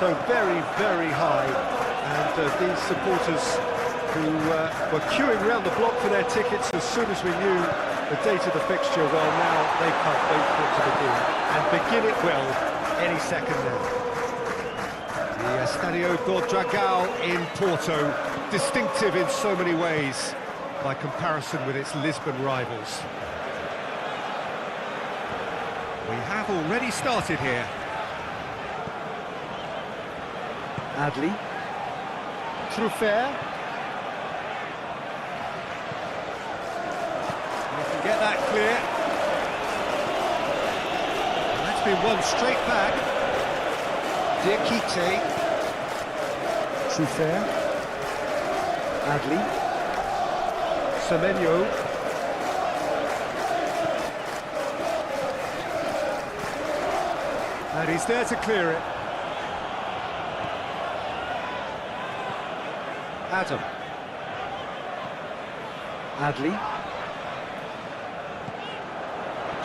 so very, very high, and these supporters who were queuing around the block for their tickets as soon as we knew the date of the fixture, well, now they can't wait for it to begin, and begin it well any second now. The Estadio do Dragão in Porto, distinctive in so many ways by comparison with its Lisbon rivals. We have already started here. Adli. Trufer. You can get that clear. And that's been won straight back. Diakite. Trufer. Adli. Semenyo. And he's there to clear it. Adam. Adli.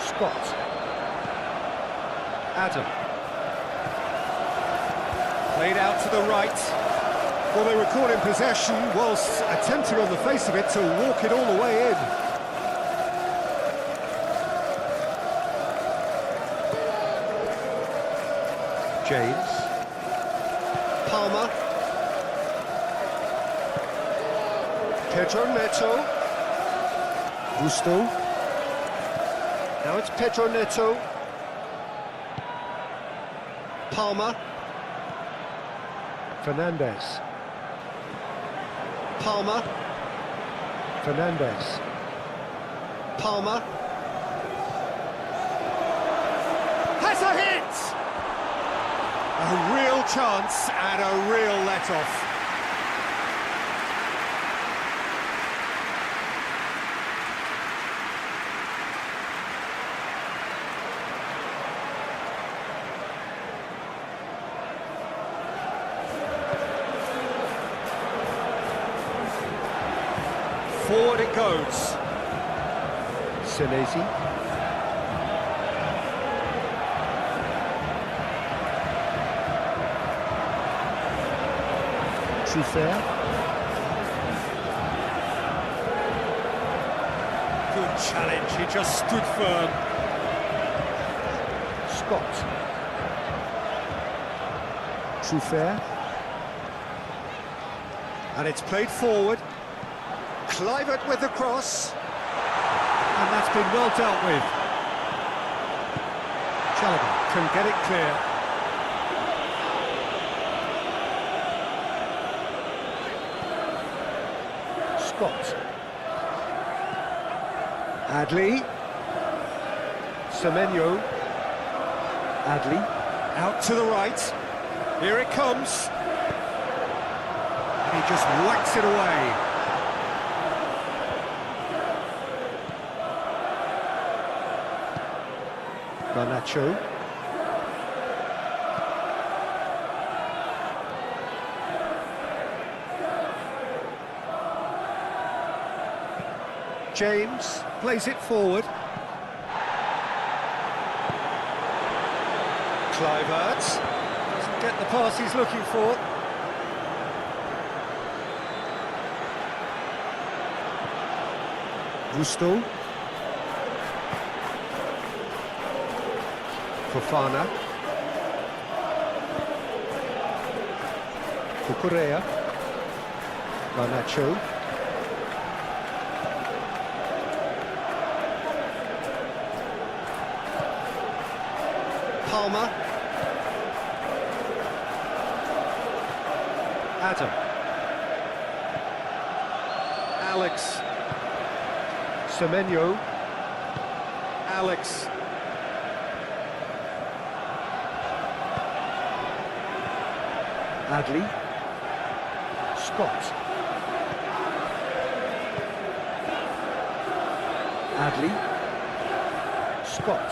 Scott. Adam. Played out to the right. Well, they record in possession whilst attempting on the face of it to walk it all the way in. James. Palmer. Pedro Neto. Gusto. Now it's Pedro Neto. Palmer. Fernandez. Palmer. Fernandez. Palmer. Has a hit! A real chance and a real let-off. Forward it goes. Senesi. Trufer. Good challenge, he just stood firm. Scott. Trufer. And it's played forward. Clivert with the cross. And that's been well dealt with. Chalobah can get it clear. Scott. Adli. Semenyo. Adli. Out to the right. Here it comes. And he just whacks it away. Garnacho. James plays it forward. Clivert doesn't get the pass he's looking for. Gusto. Fofana. Cucurella. Garnacho. Palmer. Adam. Alex. Semenyo. Alex. Adli. Scott. Adli. Scott.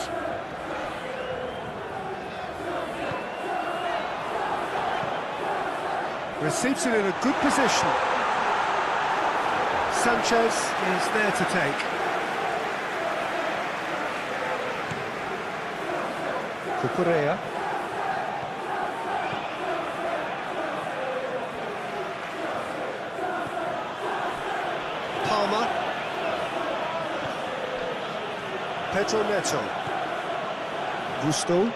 Receives it in a good position. Sanchez is there to take. Pedro Neto. Gusto.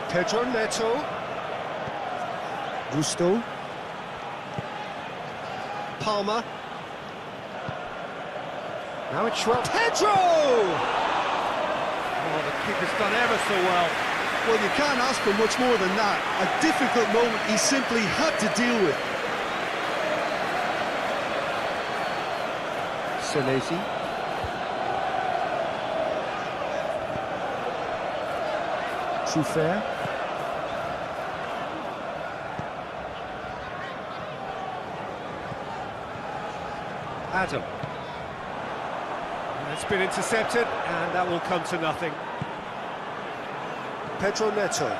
Pedro Neto. Gusto. Palmer. Now it's Schwab. Pedro! Oh, the keeper's done ever so well. Well, you can't ask for much more than that. A difficult moment he simply had to deal with. Senesi. Trufer. Adam. It's been intercepted, and that will come to nothing. Pedro Neto.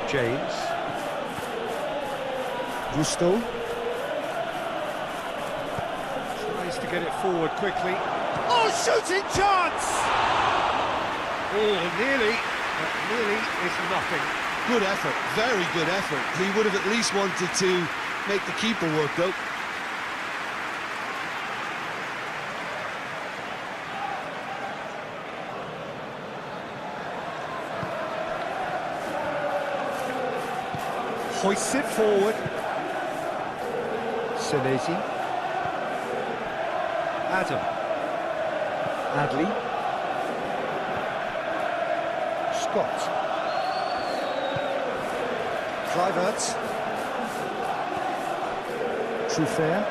James. Gusto. Tries to get it forward quickly. Oh, shooting chance! Oh, nearly, but nearly is nothing. Good effort, very good effort. He would have at least wanted to make the keeper work, though. Hoists it forward. Senesi. Adam. Adley. Scott. Kluivert. Trufer.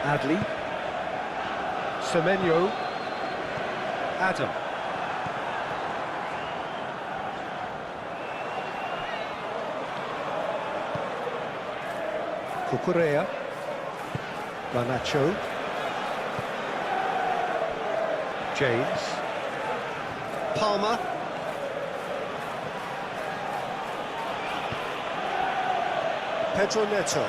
Adley. Semenyo. Adam. Cucurella. Garnacho. James. Palmer. Pedro Neto.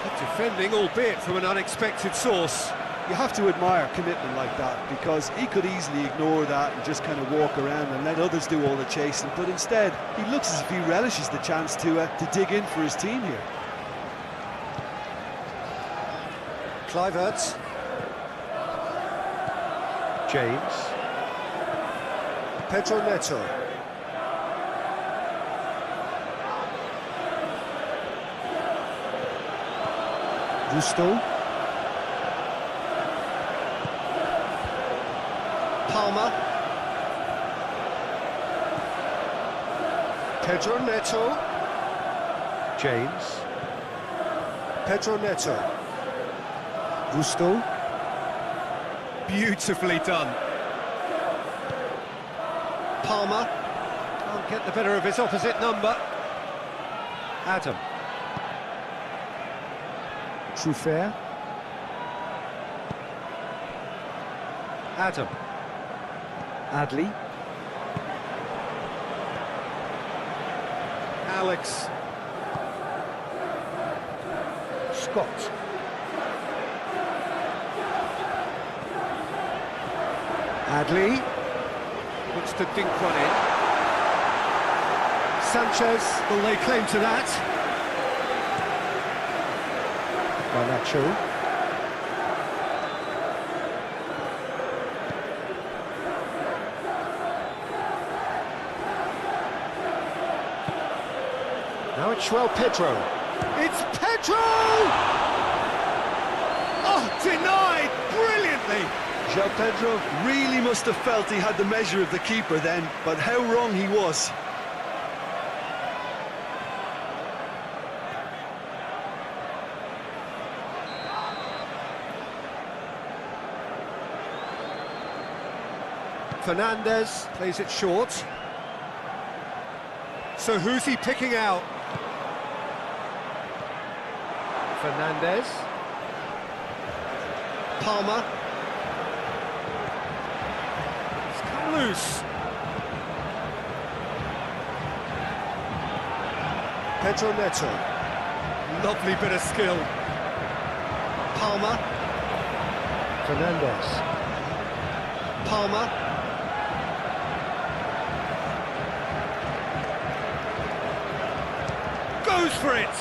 Good defending, albeit from an unexpected source. You have to admire commitment like that, because he could easily ignore that and just kind of walk around and let others do all the chasing, but instead he looks as if he relishes the chance to dig in for his team here. Kluivert. James. Pedro Neto. Gusto. Palmer. Pedro Neto. James. Pedro Neto. Gusto. Beautifully done. Palmer. Can't get the better of his opposite number. Adam. Trufer. Adam. Adley. Alex. Scott. Adley. Looks to dink one in. Sanchez, will lay claim to that? Garnacho. Now it's João Pedro. It's Pedro! Oh, denied brilliantly! João Pedro really must have felt he had the measure of the keeper then, but how wrong he was. Fernandez plays it short. So who's he picking out? Fernandez. Palmer. It's come loose. Pedro Neto. Lovely bit of skill. Palmer. Fernandez. Palmer. Goes for it!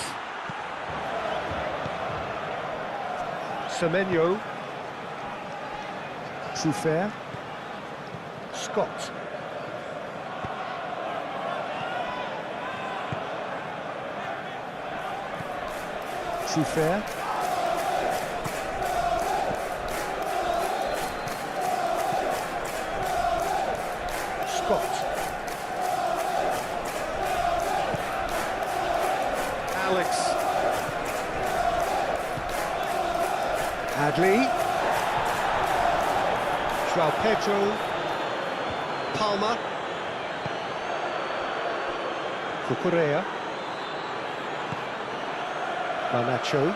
Semenyo. Truffert. Scott. Truffert. Scott. Alex. Adley. João Pedro. Palmer. Cucurella. Garnacho.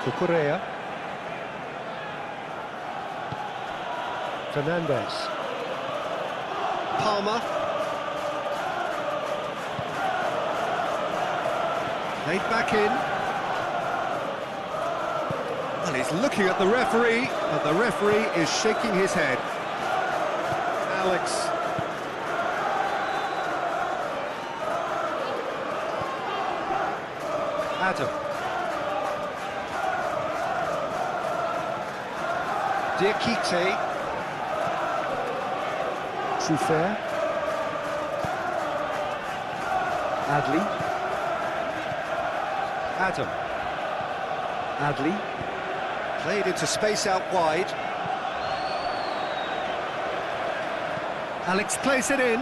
Cucurella. Fernandez. Palmer. Laid back in. And he's looking at the referee, and the referee is shaking his head. Alex. Adam. Diakite. Truffert. Adley. Adam. Adley. Played into space out wide. Alex plays it in.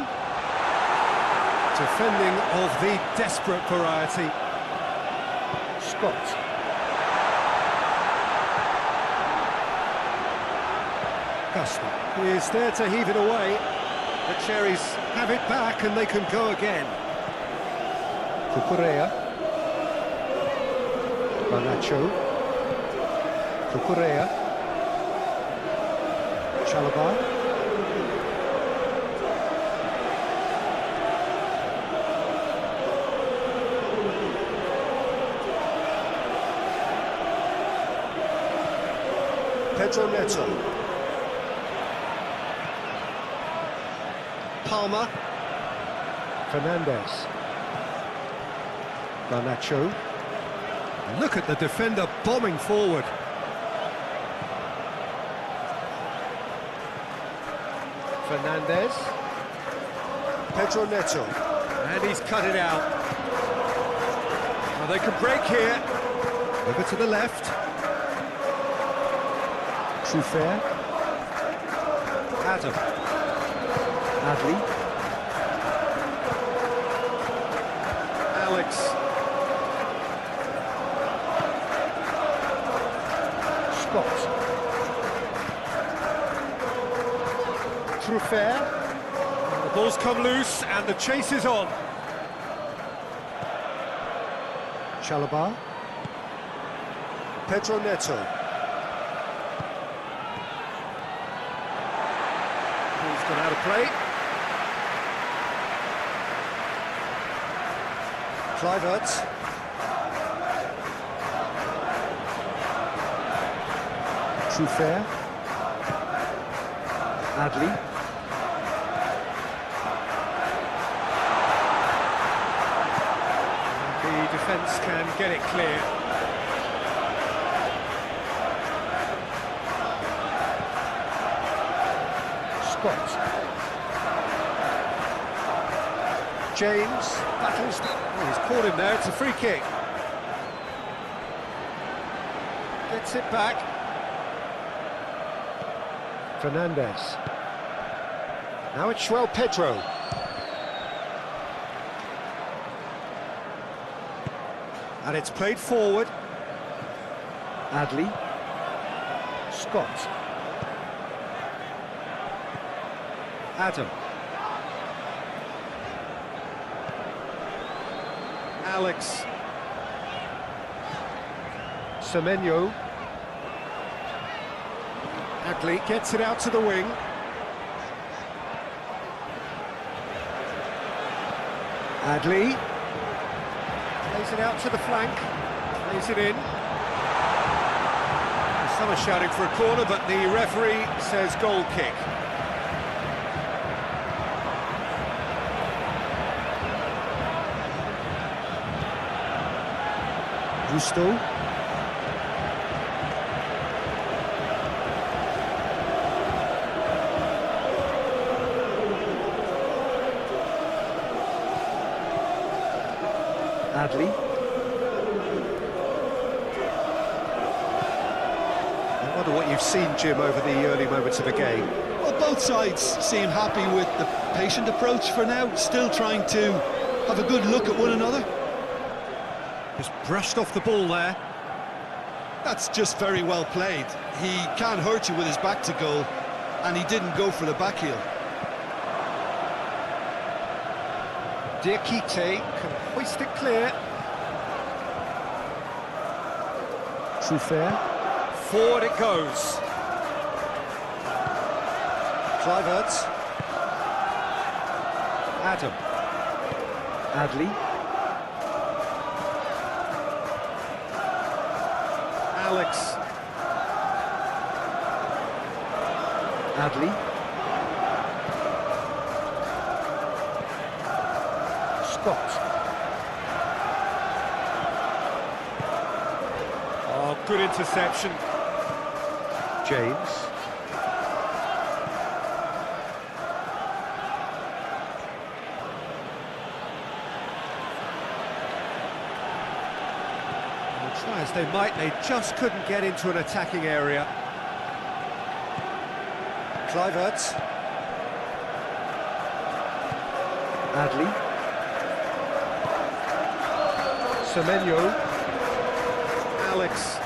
Defending of the desperate variety. Scott. Custer is there to heave it away. The Cherries have it back and they can go again. Cucurella. Garnacho. Cucurella. Chalobah. Pedro Neto. Palmer. Fernandez. Garnacho. Look at the defender bombing forward. Fernandez. Pedro Neto. And he's cut it out. Well, they can break here. Over to the left. Truffert. Adam. Adley. Alex. Scott. Truffert. The ball's come loose and the chase is on. Chalobah. Pedro Neto. He's gone out of play. Kluivert. Truffert. Adley. The defence can get it clear. Scott. James battles. Oh, he's caught him there. It's a free kick. Gets it back. Fernandez. Now it's João Pedro. And it's played forward. Adley. Scott. Adam. Alex. Semenyo. Adley gets it out to the wing. Adley. Plays it out to the flank. Plays it in. Some are shouting for a corner, but the referee says goal kick. Gusto. Adley. I wonder what you've seen, Jim, over the early moments of the game. Well, both sides seem happy with the patient approach for now, still trying to have a good look at one another. Just brushed off the ball there. That's just very well played. He can't hurt you with his back to goal, and he didn't go for the back heel. Diakite can hoist it clear. Truffert. Forward it goes. Kluivert. Adam. Adley. Alex. Adley. Scott. Oh, good interception. James. Well, try as they might, they just couldn't get into an attacking area. Kluivert. Adley. Semenyo. Alex.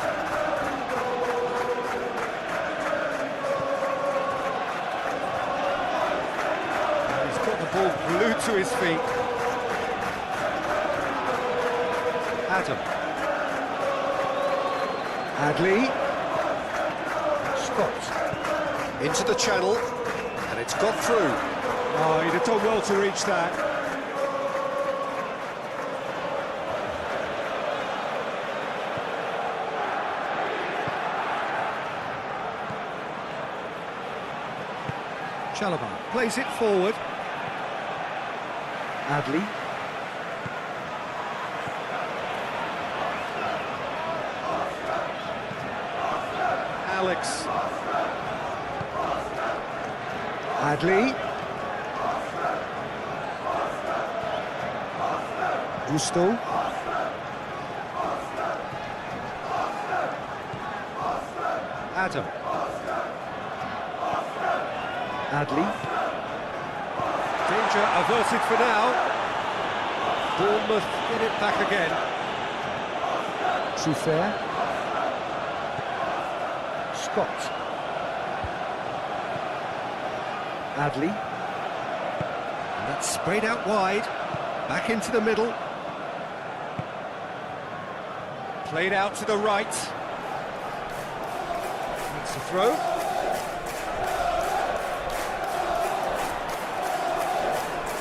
He's got the ball glued to his feet. Adam. Adley. Scott. Into the channel, and it's got through. Oh, he'd have done well to reach that. Chalobah plays it forward. Adley. Alex. Adley. Gusto. Adam. Adley. Danger averted for now. Bournemouth get it back again. Truffert. Scott. Adley. And that's sprayed out wide. Back into the middle. Played out to the right. It's a throw.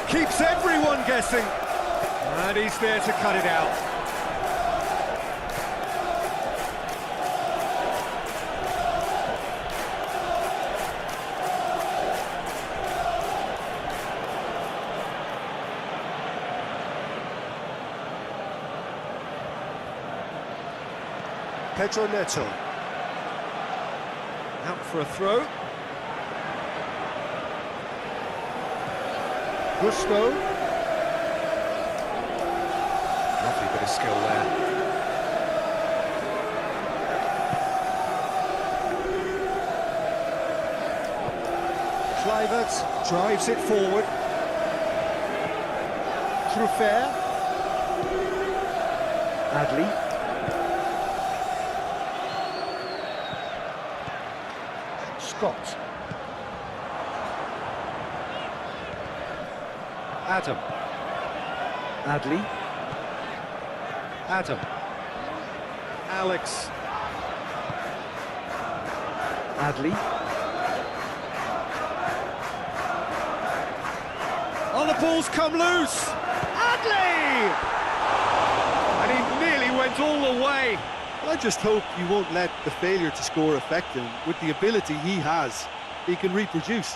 Keeps everyone guessing. And he's there to cut it out. Pedro Neto. Out for a throw. Gusto. Lovely bit of skill there. Kluivert drives it forward. Truffert. Adley. Scott. Adam. Adley. Adam. Alex. Adley. Oh, the ball's come loose! Adley! And he nearly went all the way. I just hope you won't let the failure to score affect him. With the ability he has, he can reproduce.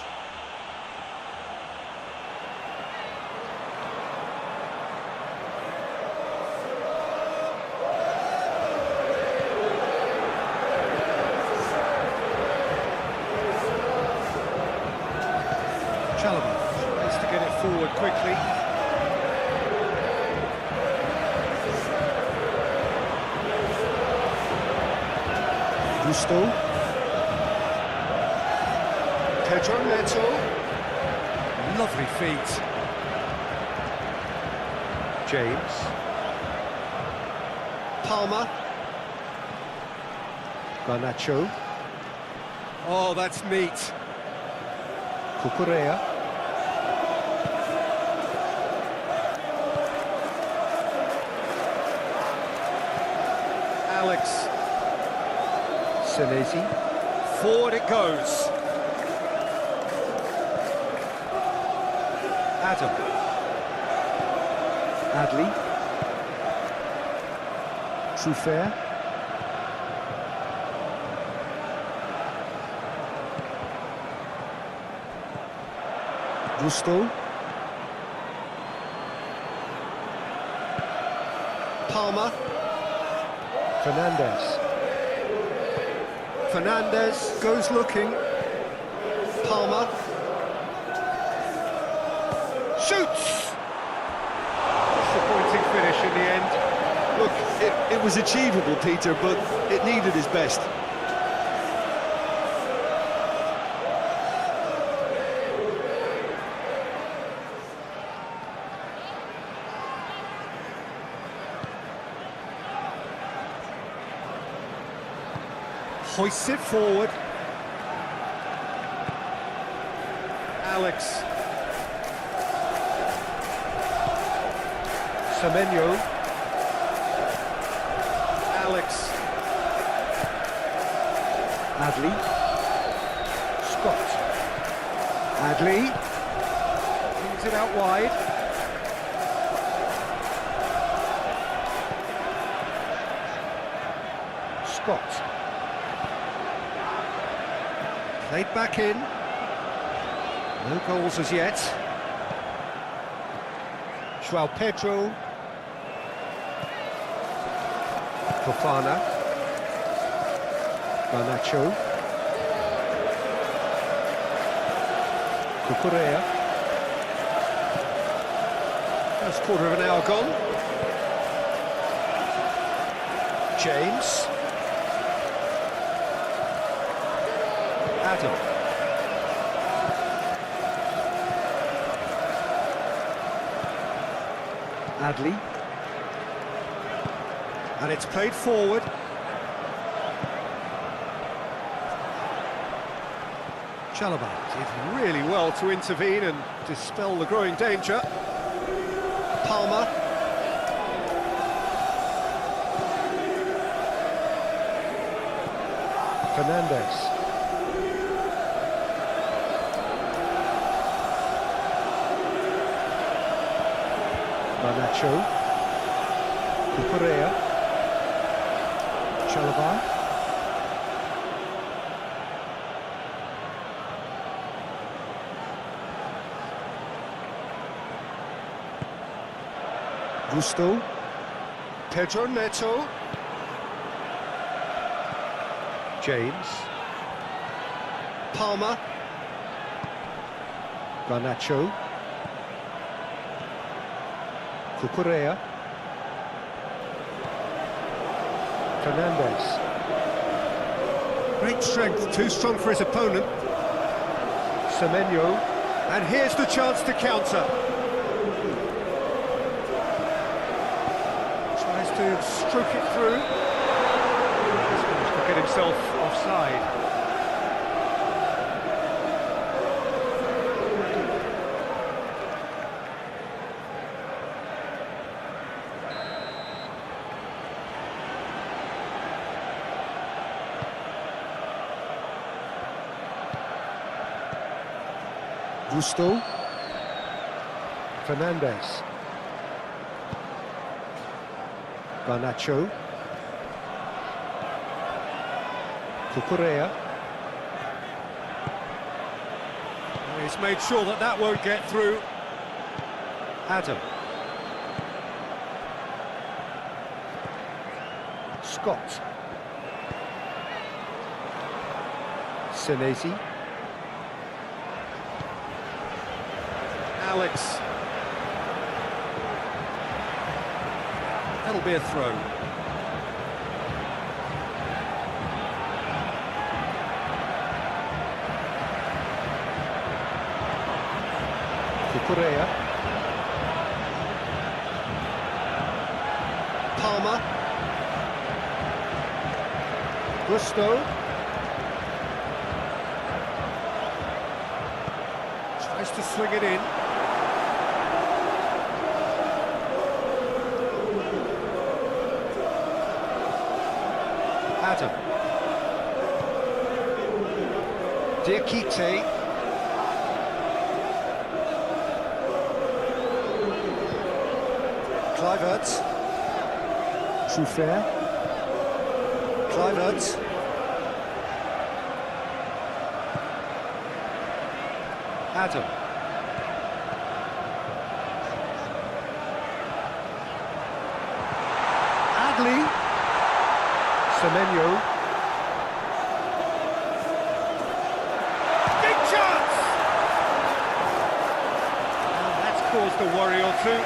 Chalobah needs to get it forward quickly. Gusto. Pedro Neto. Lovely feet. James. Palmer. Garnacho. Oh, that's neat. Cucurella. Alex. Senesi. Forward it goes. Adam. Adley. Truffert. Gusto. Palmer. Fernandez. Fernandez goes looking. Palmer. Shoots! Disappointing finish in the end. Look, it was achievable, Peter, but it needed his best. Hoists it forward. Alex. Semenyo. Alex. Adley. Scott. Adley. Brings it out wide. Scott. Played back in. No goals as yet. João Pedro. Fofana. Garnacho. Cucurella. First quarter of an hour gone. James. Adam. Adley. And it's played forward. Chalobah did really well to intervene and dispel the growing danger. Palmer. Fernandez. Garnacho. Cucurella. Chalobah. Gusto. Pedro Neto. James. Palmer. Garnacho. Cucurella. Fernandez. Great strength, too strong for his opponent. Semenyo. And here's the chance to counter. Tries to stroke it through. He's managed to get himself offside. Gusto. Fernandez. Cucurella. He's made sure that that won't get through. Adam. Scott. Senesi. Alex. That'll be a throw. Cucurella. Palmer. Gusto. Tries to swing it in. Adam. Diakite. Kluivert. Truffert. Kluivert. Adam. Adley. Semenyo. Big chance! And that's caused a worry or two.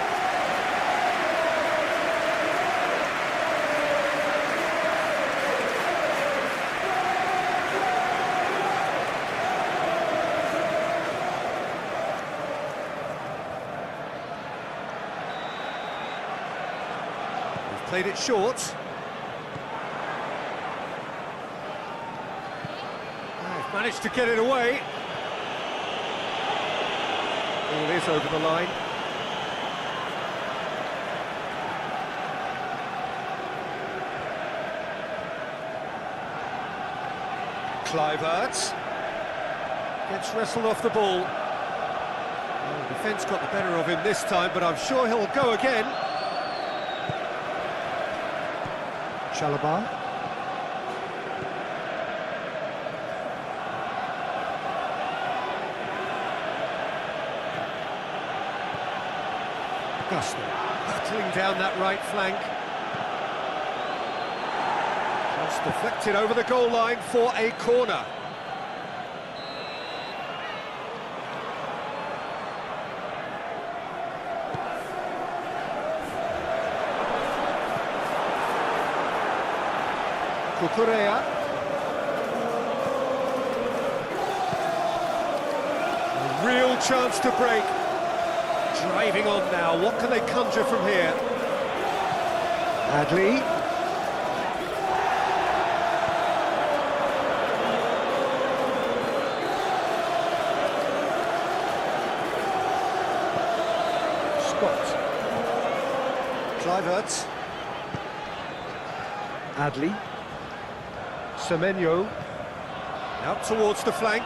Played it short. They've managed to get it away. Ball is over the line. Kluivert gets wrestled off the ball. Well, the defence got the better of him this time, but I'm sure he'll go again. Chalobah. Gusto battling down that right flank. Just deflected over the goal line for a corner. Cucurella. A real chance to break. Driving on now, what can they conjure from here? Adley. Scott. Kluivert. Adley. Semenyo, out towards the flank.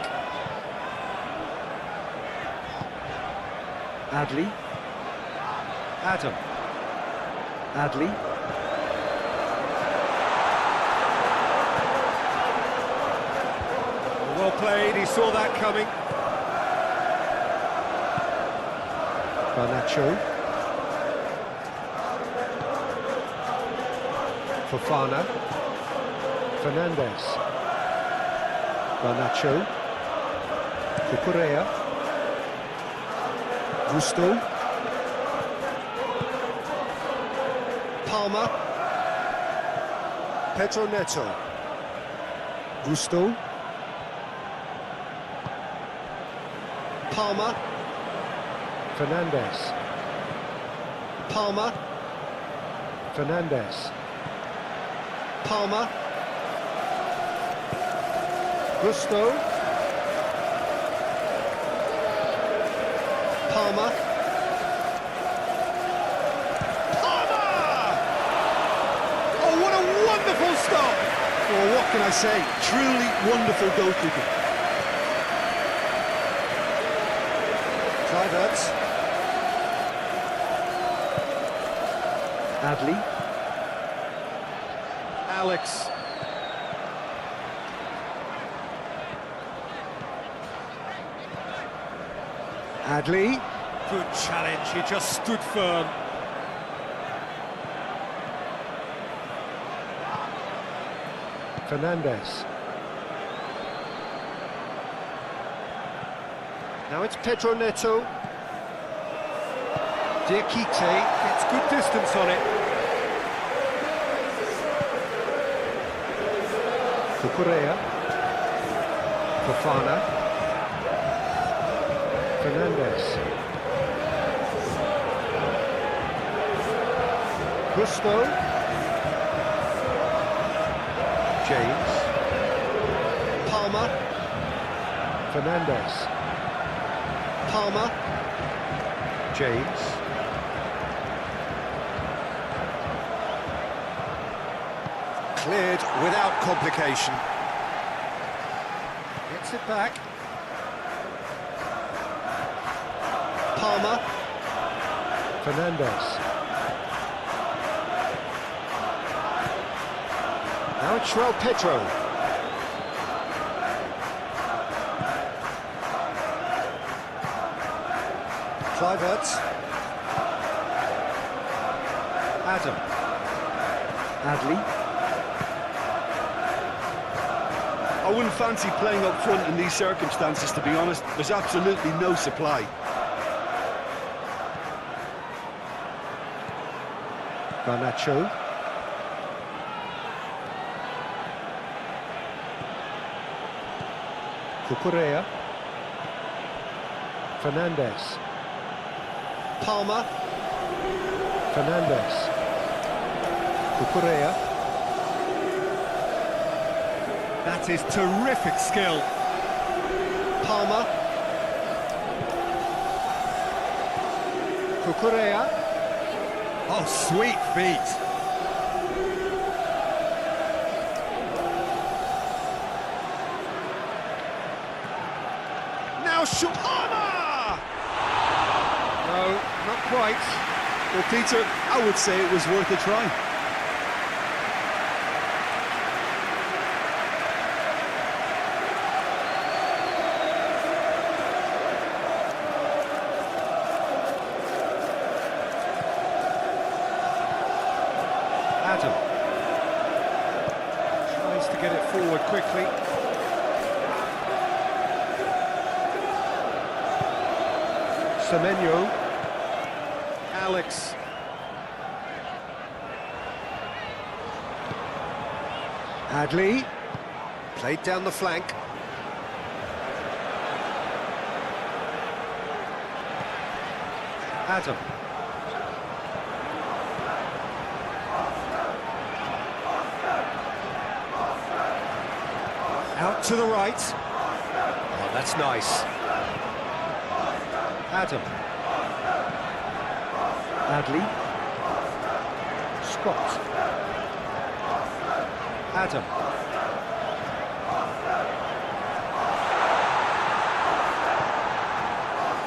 Adley. Adam. Adley. Well played, he saw that coming. Garnacho. Fofana. Fernandez. Garnacho. Cucurella. Gusto. Palmer. Pedro Neto. Gusto. Palmer. Fernandez. Palmer. Fernandez. Palmer. Gusto. Palmer. Palmer! Oh, what a wonderful stop! Well, what can I say? Truly wonderful goalkeeping. Kluivert. Adley. Alex. Adley. Good challenge, he just stood firm. Fernandez. Now it's Pedro Neto. Diakite gets good distance on it. Cucurella. Fofana. Fernandez. Gusto. James. Palmer. Fernandez. Palmer. James. Cleared without complication. Gets it back. Palmer. Fernandez. Now it's João Pedro. Kluivert. Adam. Adley. I wouldn't fancy playing up front in these circumstances, to be honest. There's absolutely no supply. Garnacho. Cucurella. Fernandez. Palmer. Fernandez. Cucurella. That is terrific skill. Palmer. Cucurella. Oh, sweet feet. Now Palmer! No, not quite. Well, Peter, I would say it was worth a try. Adam tries to get it forward quickly. Semenyo. Alex. Adley. Played down the flank. Adam. Out to the right. Oh, that's nice. Adam. Adley. Scott. Adam.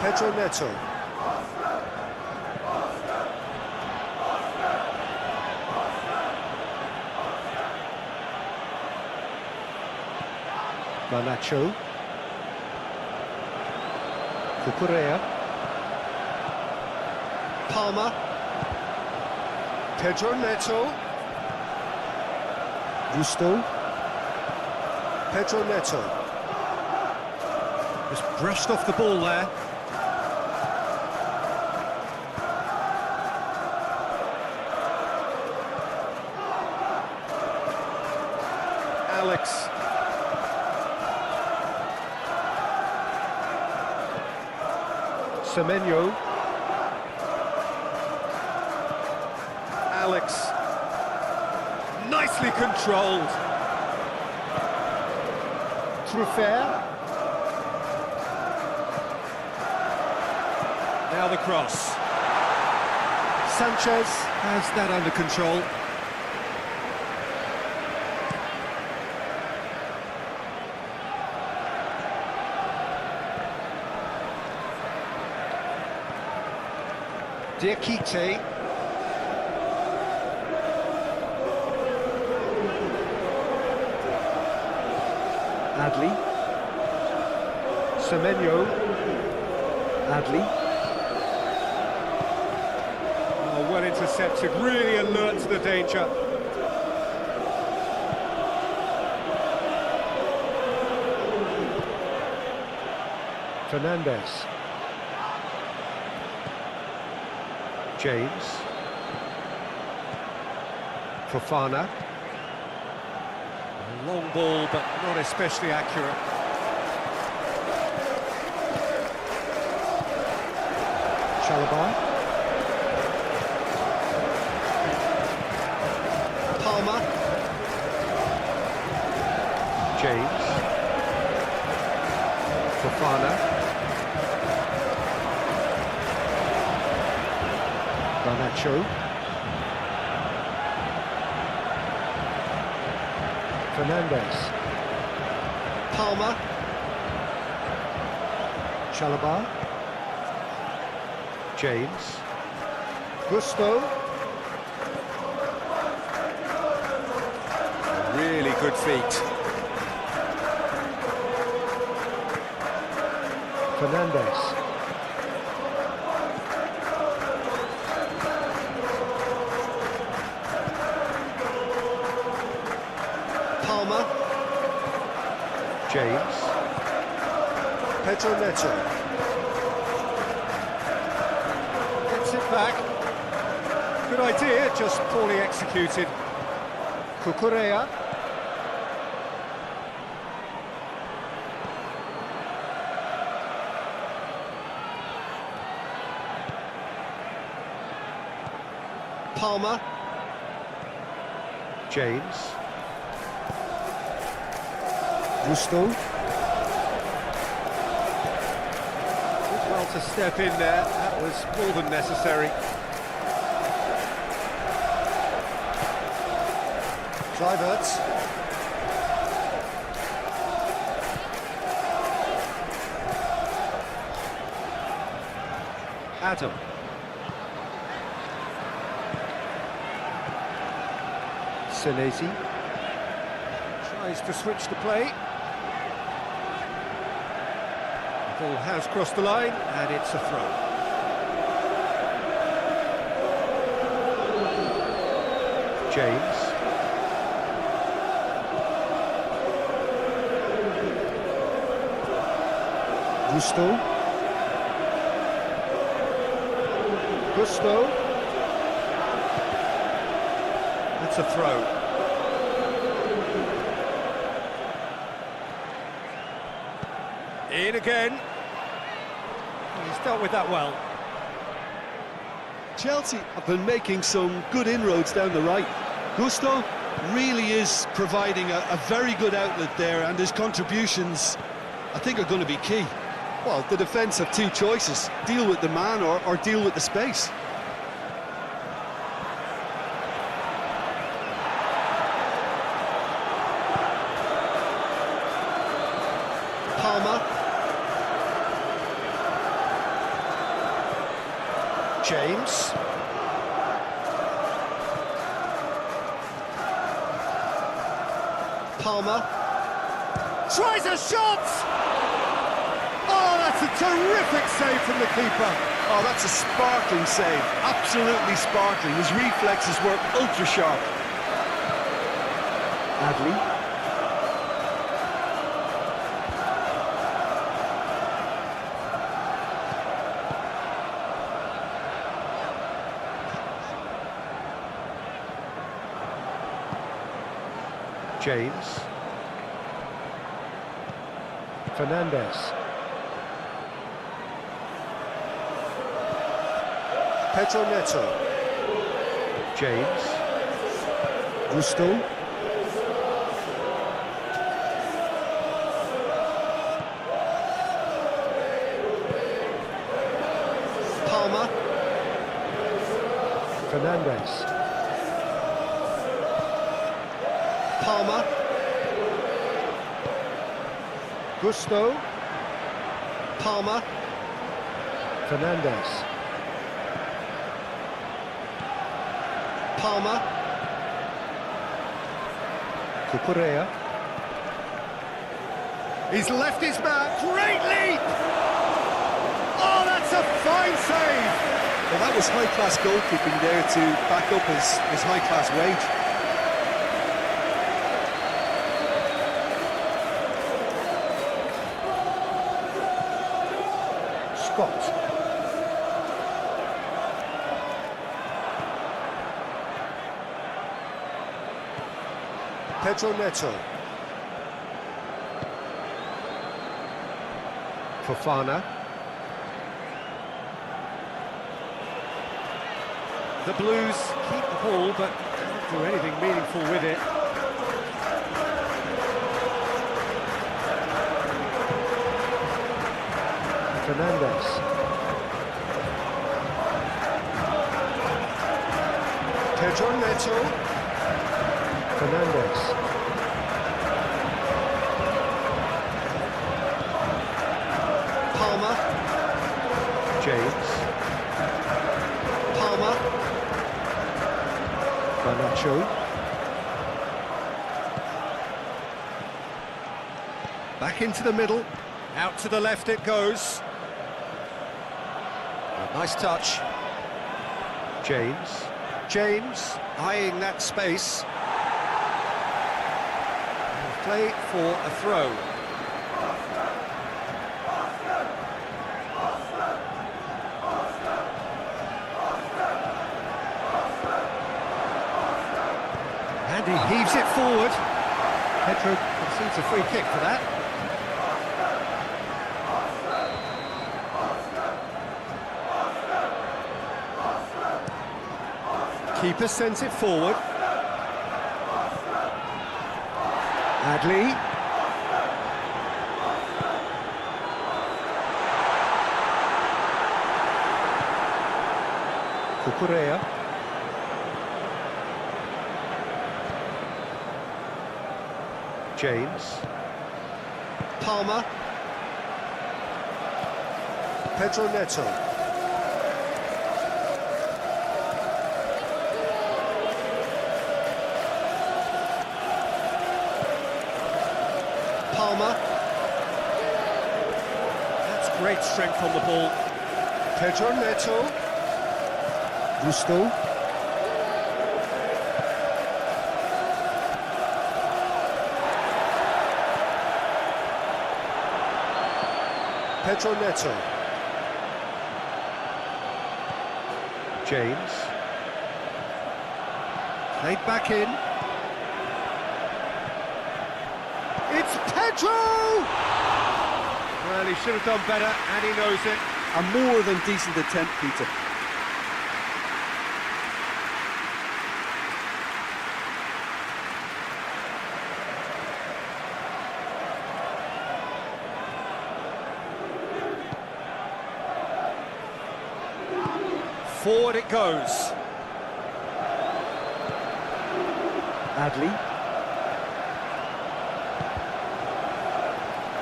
Pedro Neto. Garnacho. Cucurella. Palmer. Pedro Neto. Gusto. Pedro Neto. Just brushed off the ball there. Alex. Semenyo. Alex. Nicely controlled. Truffert. Now the cross. Sanchez has that under control. Diakite. Adley. Semenyo. Adley. Oh, well intercepted, really alert to the danger. Fernandez. James. Fofana. A long ball, but not especially accurate. Chalobah. Palmer. James. Fofana. Garnacho. Fernandez. Palmer. Chalobah. James. Gusto. Really good feet. Fernandez. Palmer. James. Pedro Neto. Gets it back. Good idea, just poorly executed. Cucurella. Palmer. James. Gusto. Did well to step in there, that was more than necessary. Kluivert. Adam. Senesi. Tries to switch the play. The ball has crossed the line, and it's a throw. James. Gusto. Gusto. That's a throw. In again. He's dealt with that well. Chelsea have been making some good inroads down the right. Gusto really is providing a very good outlet there, and his contributions, I think, are going to be key. Well, the defence have two choices: deal with the man or deal with the space. Palmer. James. Palmer. Tries a shot! Oh, that's a terrific save from the keeper. Oh, that's a sparkling save. Absolutely sparkling. His reflexes were ultra sharp. Adley. James. Fernandez. Pedro Neto. James. Gusto. Palmer. Fernandez. Palmer. Gusto. Palmer. Fernandez. Palmer. Cucurella. He's left his mark. Great leap! Oh, that's That's a fine save! Well, that was high-class goalkeeping there to back up his high-class wage. Scott. Pedro Neto. Fofana. The Blues keep the ball, but can't do anything meaningful with it. Fernandes. Pedro Neto. Fernandes. Palmer. James. Palmer. Garnacho. Back into the middle. Out to the left it goes. Nice touch. James. James eyeing that space. And play for a throw. And he heaves it forward. Pedro concedes a free kick for that. Keeper sends it forward. Adley. Cucurella. James. Palmer. Pedro Neto. Palmer. That's great strength on the ball. Pedro Neto. Gusto. Pedro Neto. James. Played back in. It's Pedro! Well, he should have done better, and he knows it. A more than decent attempt, Peter. Forward it goes. Adley.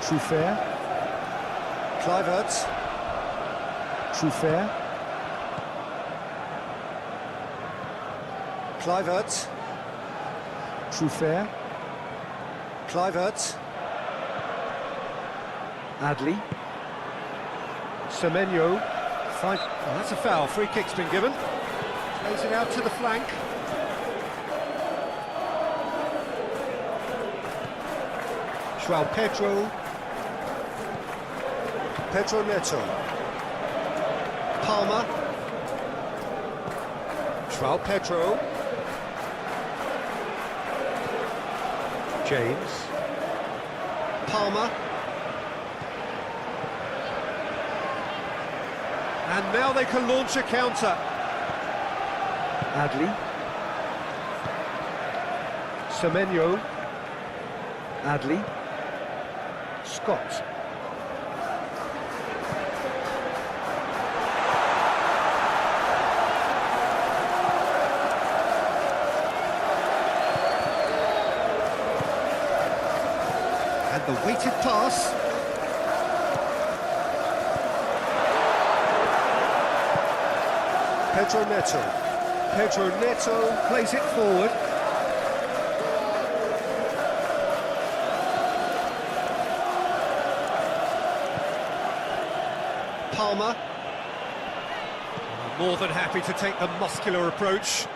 Truffert. Kluivert. Truffert. Kluivert. Truffert. Kluivert. Adley. Semenyo. Fine. Oh, that's a foul. Free kick's been given. Plays it out to the flank. João Pedro. Pedro Neto. Palmer. João Pedro. James. Palmer. And now they can launch a counter. Adley. Semenyo. Adley. Scott. And the weighted pass. Pedro Neto. Pedro Neto plays it forward. Palmer. More than happy to take the muscular approach.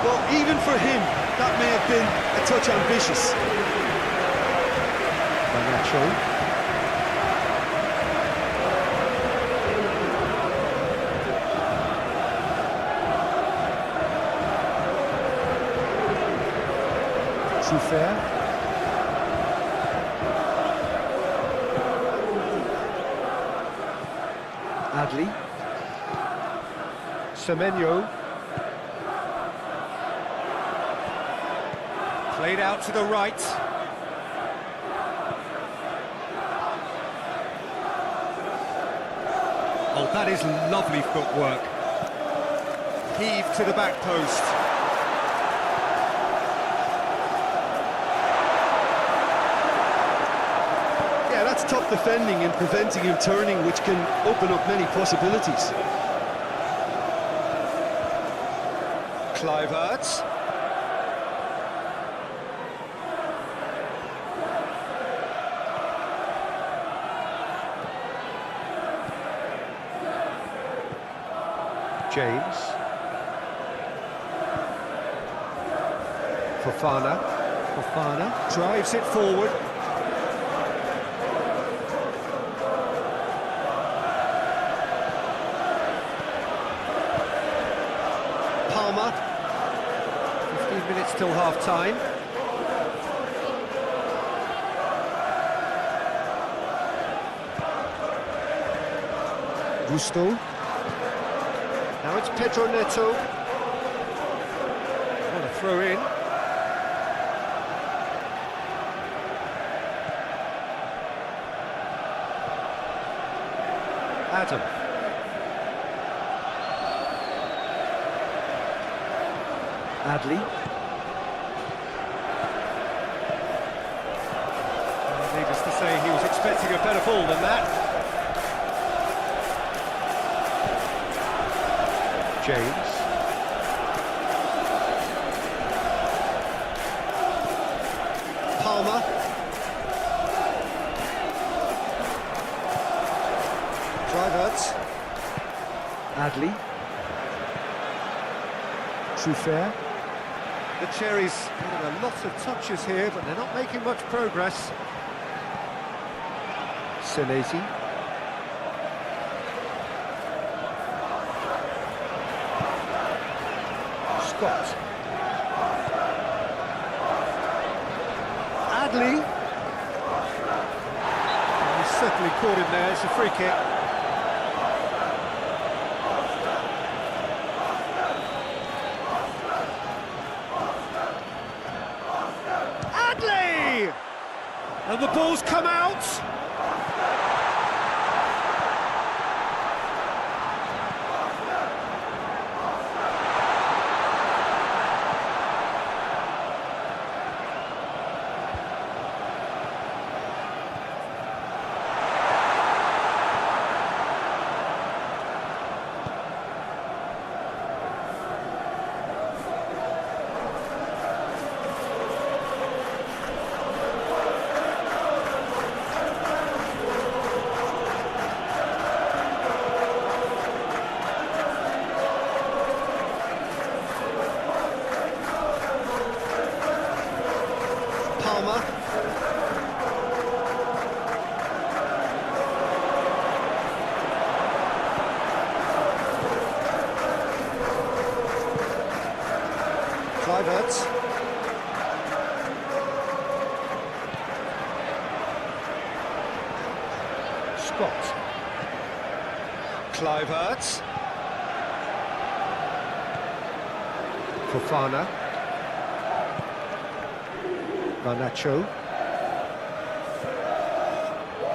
Well, even for him, that may have been a touch ambitious. Garnacho. Fair. Adli. Semenyo. Played out to the right. Oh, that is lovely footwork. Heave to the back post. Top defending and preventing him turning, which can open up many possibilities. Kluivert. James. Fofana drives it forward. Palmer. 15 minutes till half-time. Gusto. Now it's Pedro Neto. What a throw in. Adam. Adli. Needless to say, he was expecting a better ball than that. James. Palmer. Kluivert. Adli. Fair. The Cherries getting a lot of touches here, but they're not making much progress. Senesi. Scott. Adli. He's certainly caught him there, it's a free kick. Adli! And the ball's come out. Palmer. Kluivert. Scott. Kluivert. Fofana. Garnacho.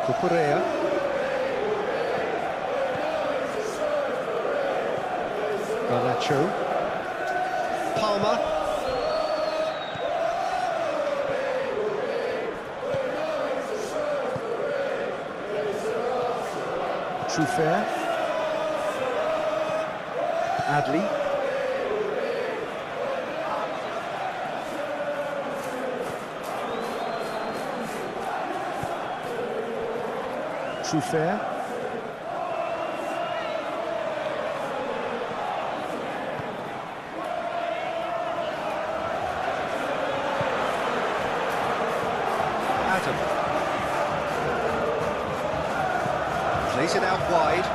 Cucurella. Garnacho. Palmer. Fair. Adli. Truffert. Adam. Plays it out wide.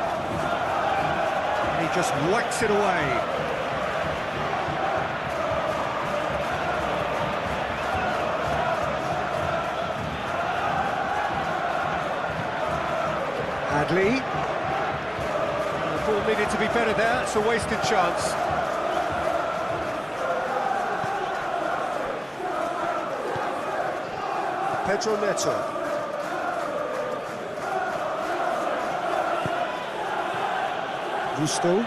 And he just whacks it away. Adley. The ball needed to be better there, it's a wasted chance. Pedro Neto. Gusto.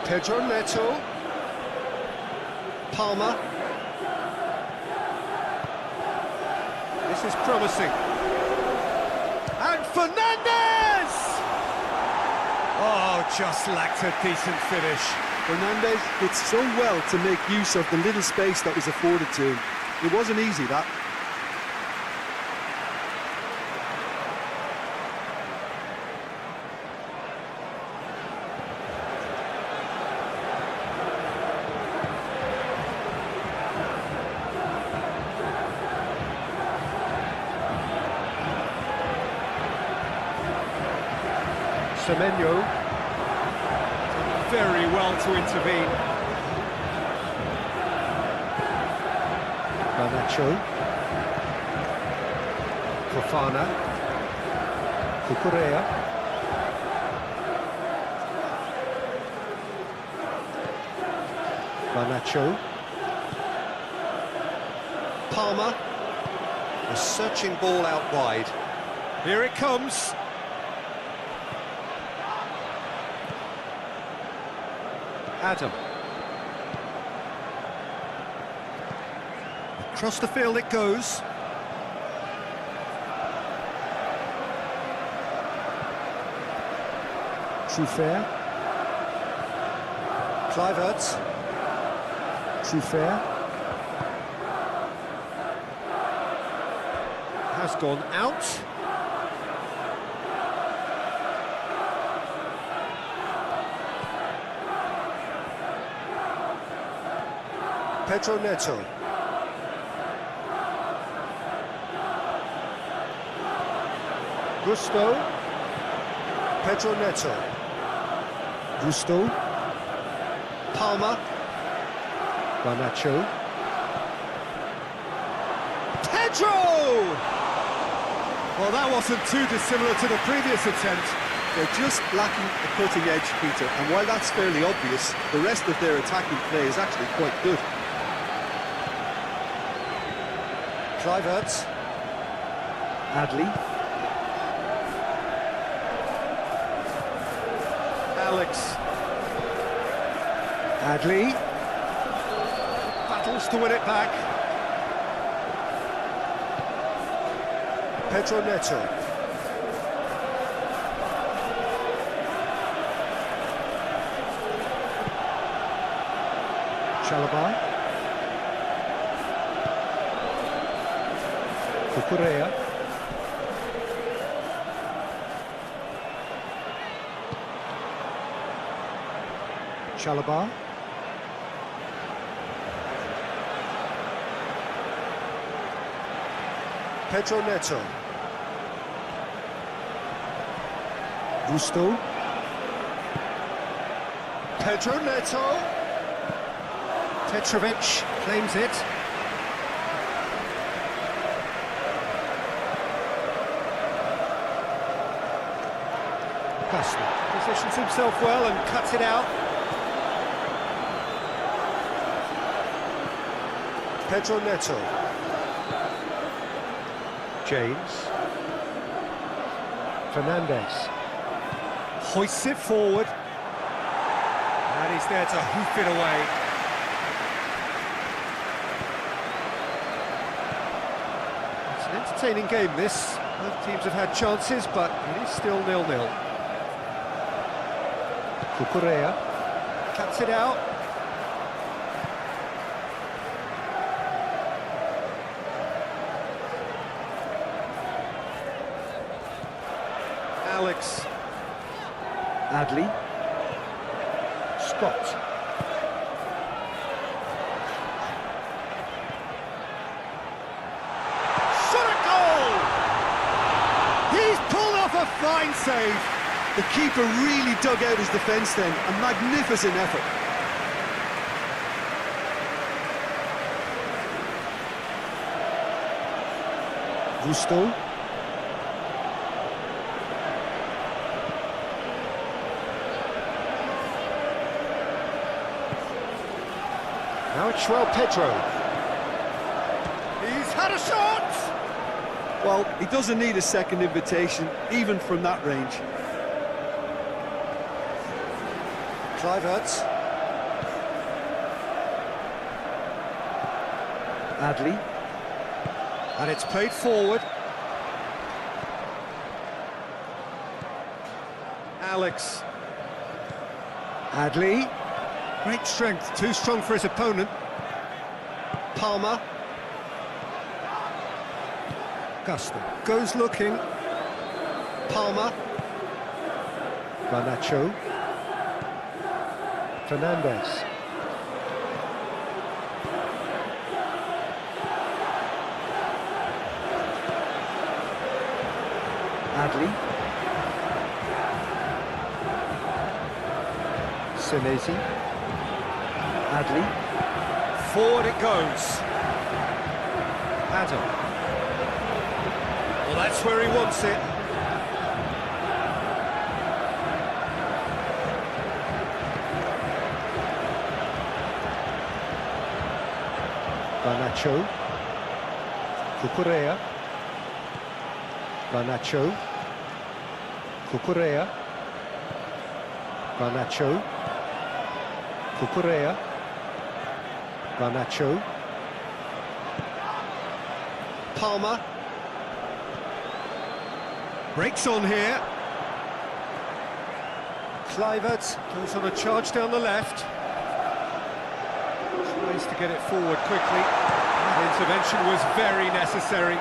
Pedro Neto. Palmer. This is promising. And Fernandez! Oh, just lacked a decent finish. Fernandez did so well to make use of the little space that was afforded to him. It wasn't easy, that. Semenyo did very well to intervene. Garnacho. Fofana. Cucurella. Garnacho. Palmer. A searching ball out wide. Here it comes. Adam. Across the field it goes. Truffert. Kluivert. Truffert. Has gone out. Pedro Neto. Gusto. Pedro Neto. Gusto. Palmer. Garnacho. Pedro! Well, that wasn't too dissimilar to the previous attempt. They're just lacking a cutting edge, Peter, and while that's fairly obvious, the rest of their attacking play is actually quite good. Kluivert. Adley. Alex. Adley. Battles to win it back. Pedro Neto. Chalobah. Cucurella. Chalobah. Pedro Neto. Gusto. Pedro Neto. Petrovic claims it. Costa positions himself well and cuts it out. Pedro Neto. James. Fernandez. Hoists it forward. And he's there to hoof it away. It's an entertaining game, this. Both teams have had chances, but it is still 0-0. Cucurella cuts it out. Alex. Adley. Scott. Shot a goal! He's pulled off a fine save. The keeper really dug out his defence then. A magnificent effort. Gusto. Now it's João Pedro. He's had a shot! Well, he doesn't need a second invitation, even from that range. Kluivert. Adley. And it's played forward. Alex. Adley. Great strength, too strong for his opponent. Palmer. Gusto goes looking. Palmer. Garnacho. Fernandez. Adley. Senesi. Adley. Forward it goes. Adam. Well, that's where he wants it. Garnacho. Cucurella. Garnacho. Cucurella. Garnacho. Cucurella. Garnacho. Palmer. Breaks on here. Kluivert goes on a charge down the left. Tries to get it forward quickly. That intervention was very necessary.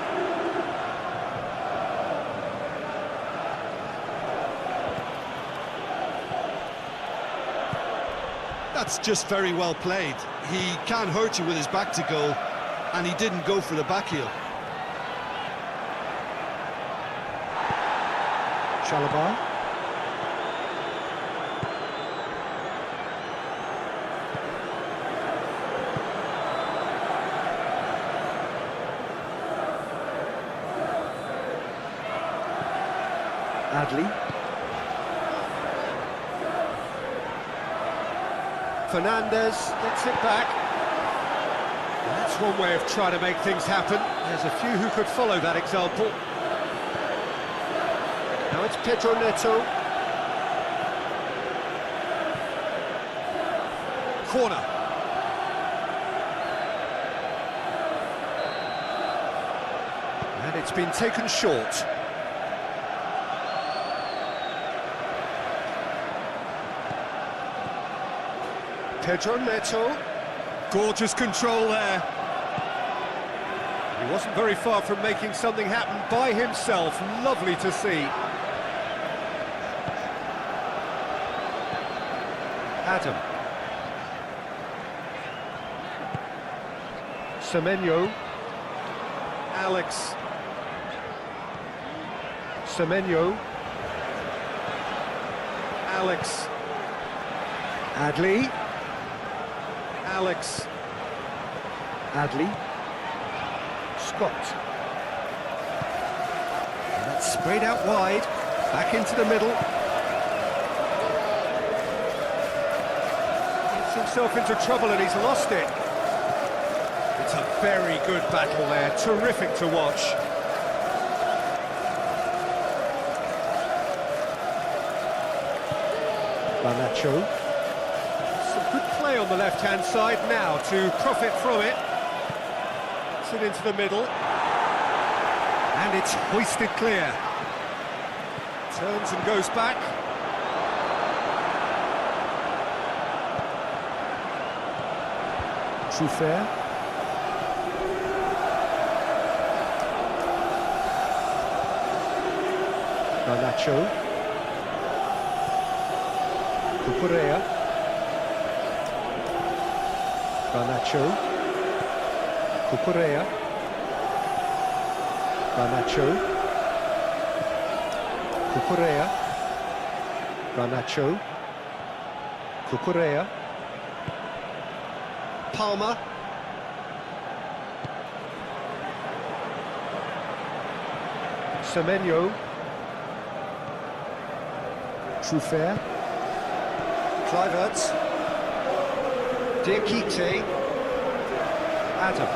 That's just very well played. He can't hurt you with his back to goal, and he didn't go for the back heel. Chalobah. Adley. Fernandez gets it back. That's one way of trying to make things happen. There's a few who could follow that example. Now it's Pedro Neto. Corner. And it's been taken short. Pedro Neto. Gorgeous control there. He wasn't very far from making something happen by himself. Lovely to see. Adam. Semenyo. Alex. Semenyo. Alex. Adley. Alex. Adley. Scott. And that's sprayed out wide, back into the middle. Gets himself into trouble and he's lost it. It's a very good battle there, terrific to watch. Garnacho. Some good play on the left-hand side now to profit from it. It's it into the middle. And it's hoisted clear. Turns and goes back. Truffert. Garnacho. Cucurella. Garnacho. Cucurella. Garnacho. Cucurella. Garnacho. Cucurella. Palmer. Semenyo. Truffert. Kluivert. Diakite. Adam.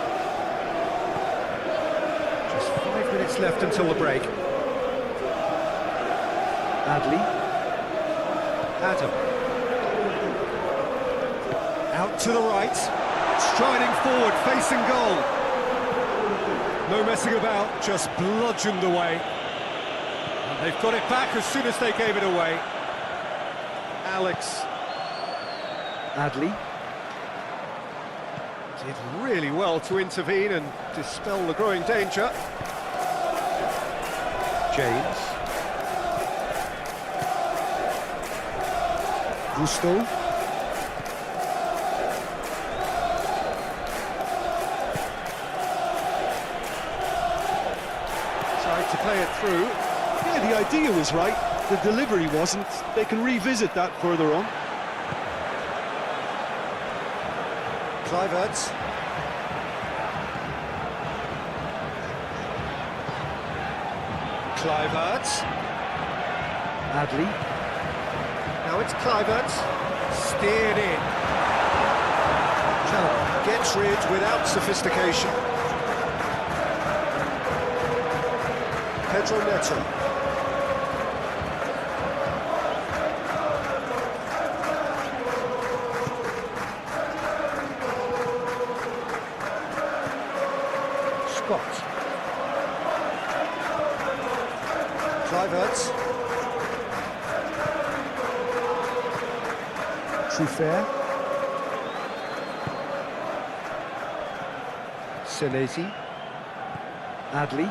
Just 5 minutes left until the break. Adley. Adam. Out to the right. Striding forward, facing goal. No messing about, just bludgeoned away. And they've got it back as soon as they gave it away. Alex. Adley. Did really well to intervene and dispel the growing danger. James. Gusto. Tried to play it through. Yeah, the idea was right, the delivery wasn't. They can revisit that further on. Kluivert. Kluivert. Adley. Now it's Kluivert. Steered in. Channel gets rid without sophistication. Pedro Neto. Scott. Kluivert. Truffert. Senesi. Adley.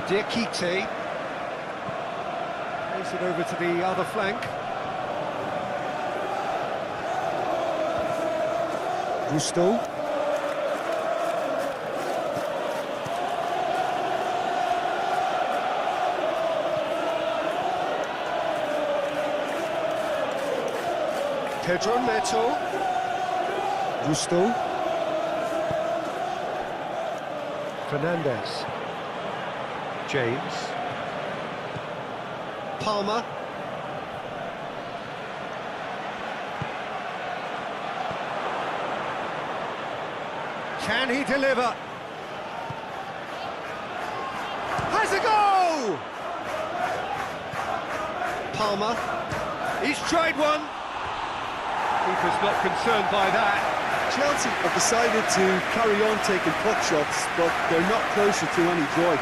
Diakite. Plays it over to the other flank. Gusto. Pedro Neto. Gusto. Fernandez. James. Palmer. Can he deliver? Has a go! Palmer. He's tried one. Keeper's not concerned by that. Chelsea have decided to carry on taking puck shots, but they're not closer to any joy.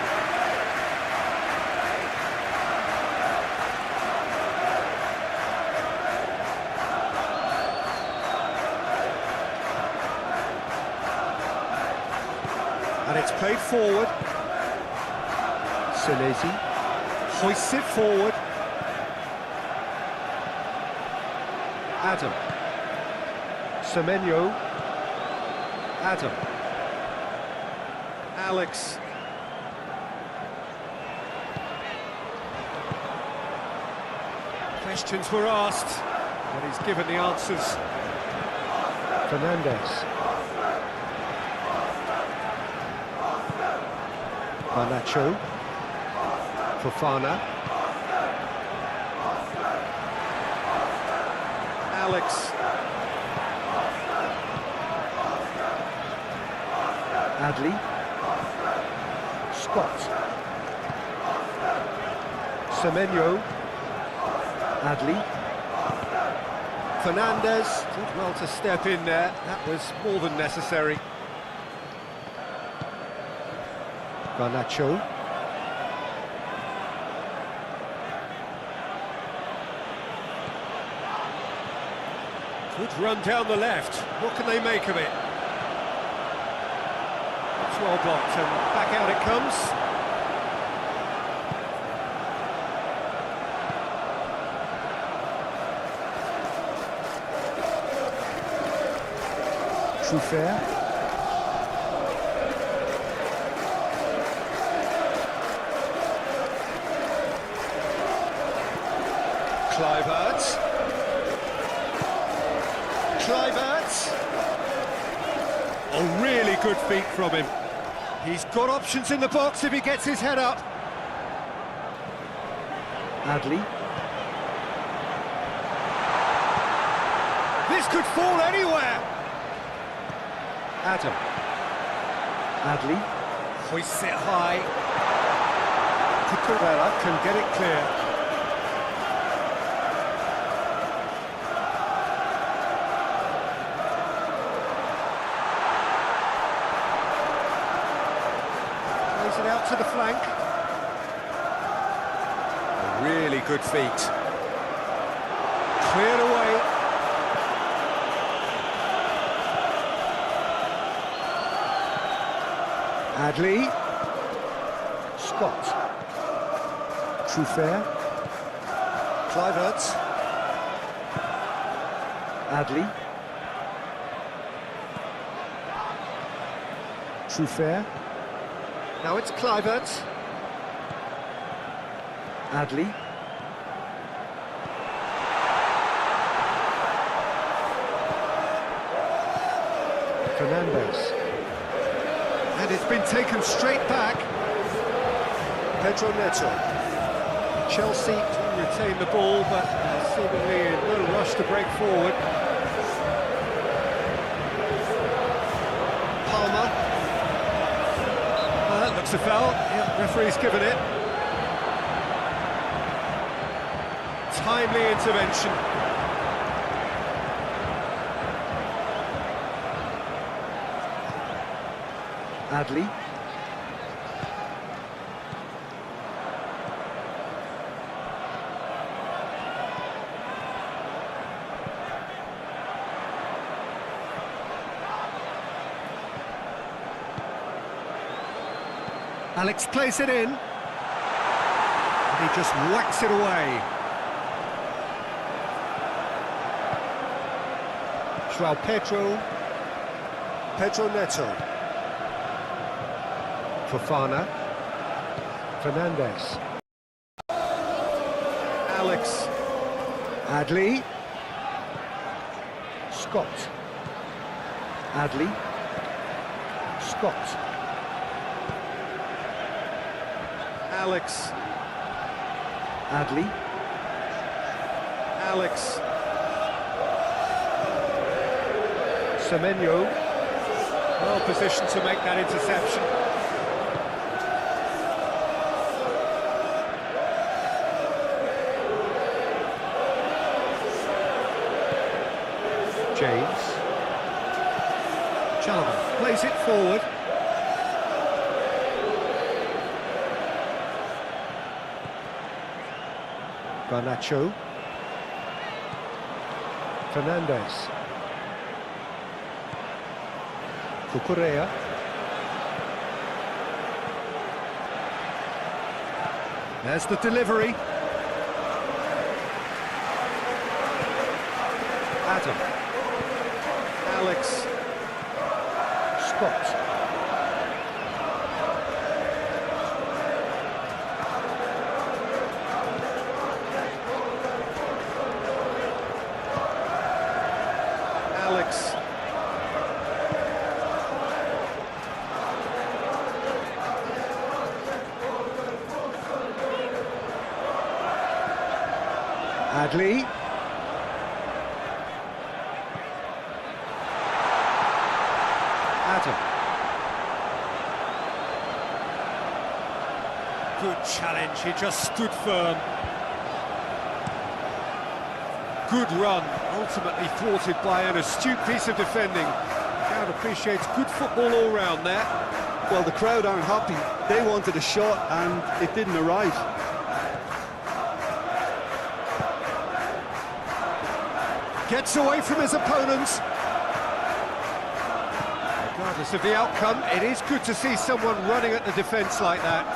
And it's played forward. Senesi hoists it forward. Adam. Semenyo. Adam. Alex. Questions were asked, but he's given the answers. Fernandez. Garnacho. Fofana. Alex. Adley. Scott. Semenyo. Adley. Fernandez did well to step in there. That was more than necessary. Garnacho. Good run down the left. What can they make of it? It's well blocked and back out it comes. Truffert. Kluivert. Oh, really good feet from him. He's got options in the box if he gets his head up. Adli. This could fall anywhere. Adam. Adli. Hoists it high. Cucurella can get it clear. Plays it out to the flank. Really good feet. Cleared away. Adli. Scott. Truffert. Kluivert. Adli. Truffert. Now it's Kluivert. Adli. Fernandes. And it's been taken straight back. Pedro Neto. Chelsea do retain the ball, but seemingly in no rush to break forward. Palmer. That looks a foul. Yeah, referee's given it. Timely intervention. Adli. Alex plays it in. And he just whacks it away. João Pedro. Pedro Neto. Fofana. Fernandes. Alex. Adli. Scott. Adli. Scott. Alex. Adli. Alex. Semenyo. Well positioned to make that interception. James. Chalobah plays it forward. Garnacho. Fernandes. Cucurella. There's the delivery. Adam. Alex. Scott. Alex. Adli. Adam. Good challenge, he just stood firm. Good run, ultimately thwarted by an astute piece of defending. Crowd appreciates good football all round there. Well, the crowd aren't happy. They wanted a shot and it didn't arrive. Gets away from his opponents. Regardless of the outcome, it is good to see someone running at the defence like that.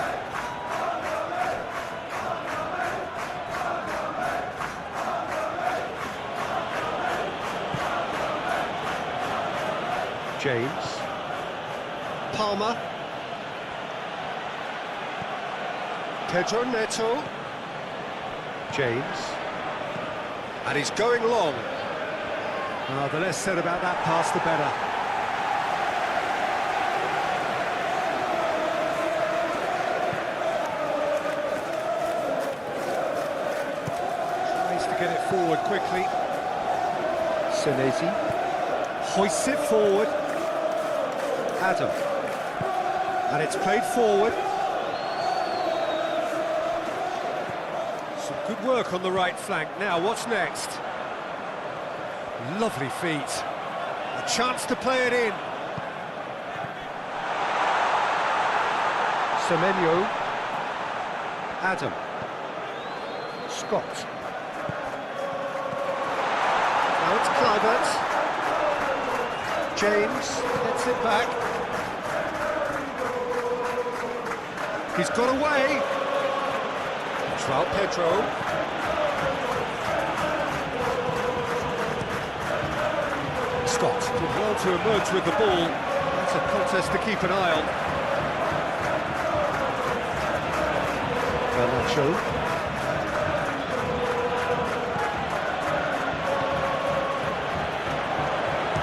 James. Palmer. Pedro Neto. James. And he's going long. The less said about that pass, the better. Tries to get it forward quickly. Senesi hoists it forward. Adam. And it's played forward. Some good work on the right flank. Now, what's next? Lovely feet. A chance to play it in. Semenyo. Adam. Scott. Now it's Kluivert. James gets it back. He's got away. João Pedro. Scott did well to emerge with the ball. That's a contest to keep an eye on. Garnacho.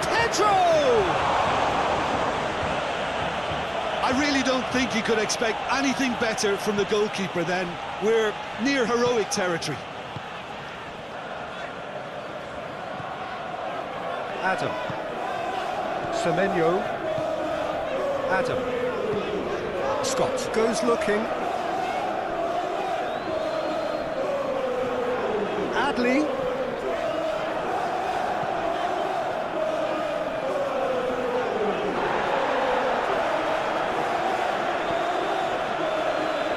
Pedro! I really don't think you could expect anything better from the goalkeeper then. We're near heroic territory. Adam. Semenyo. Adam. Scott goes looking. Adley.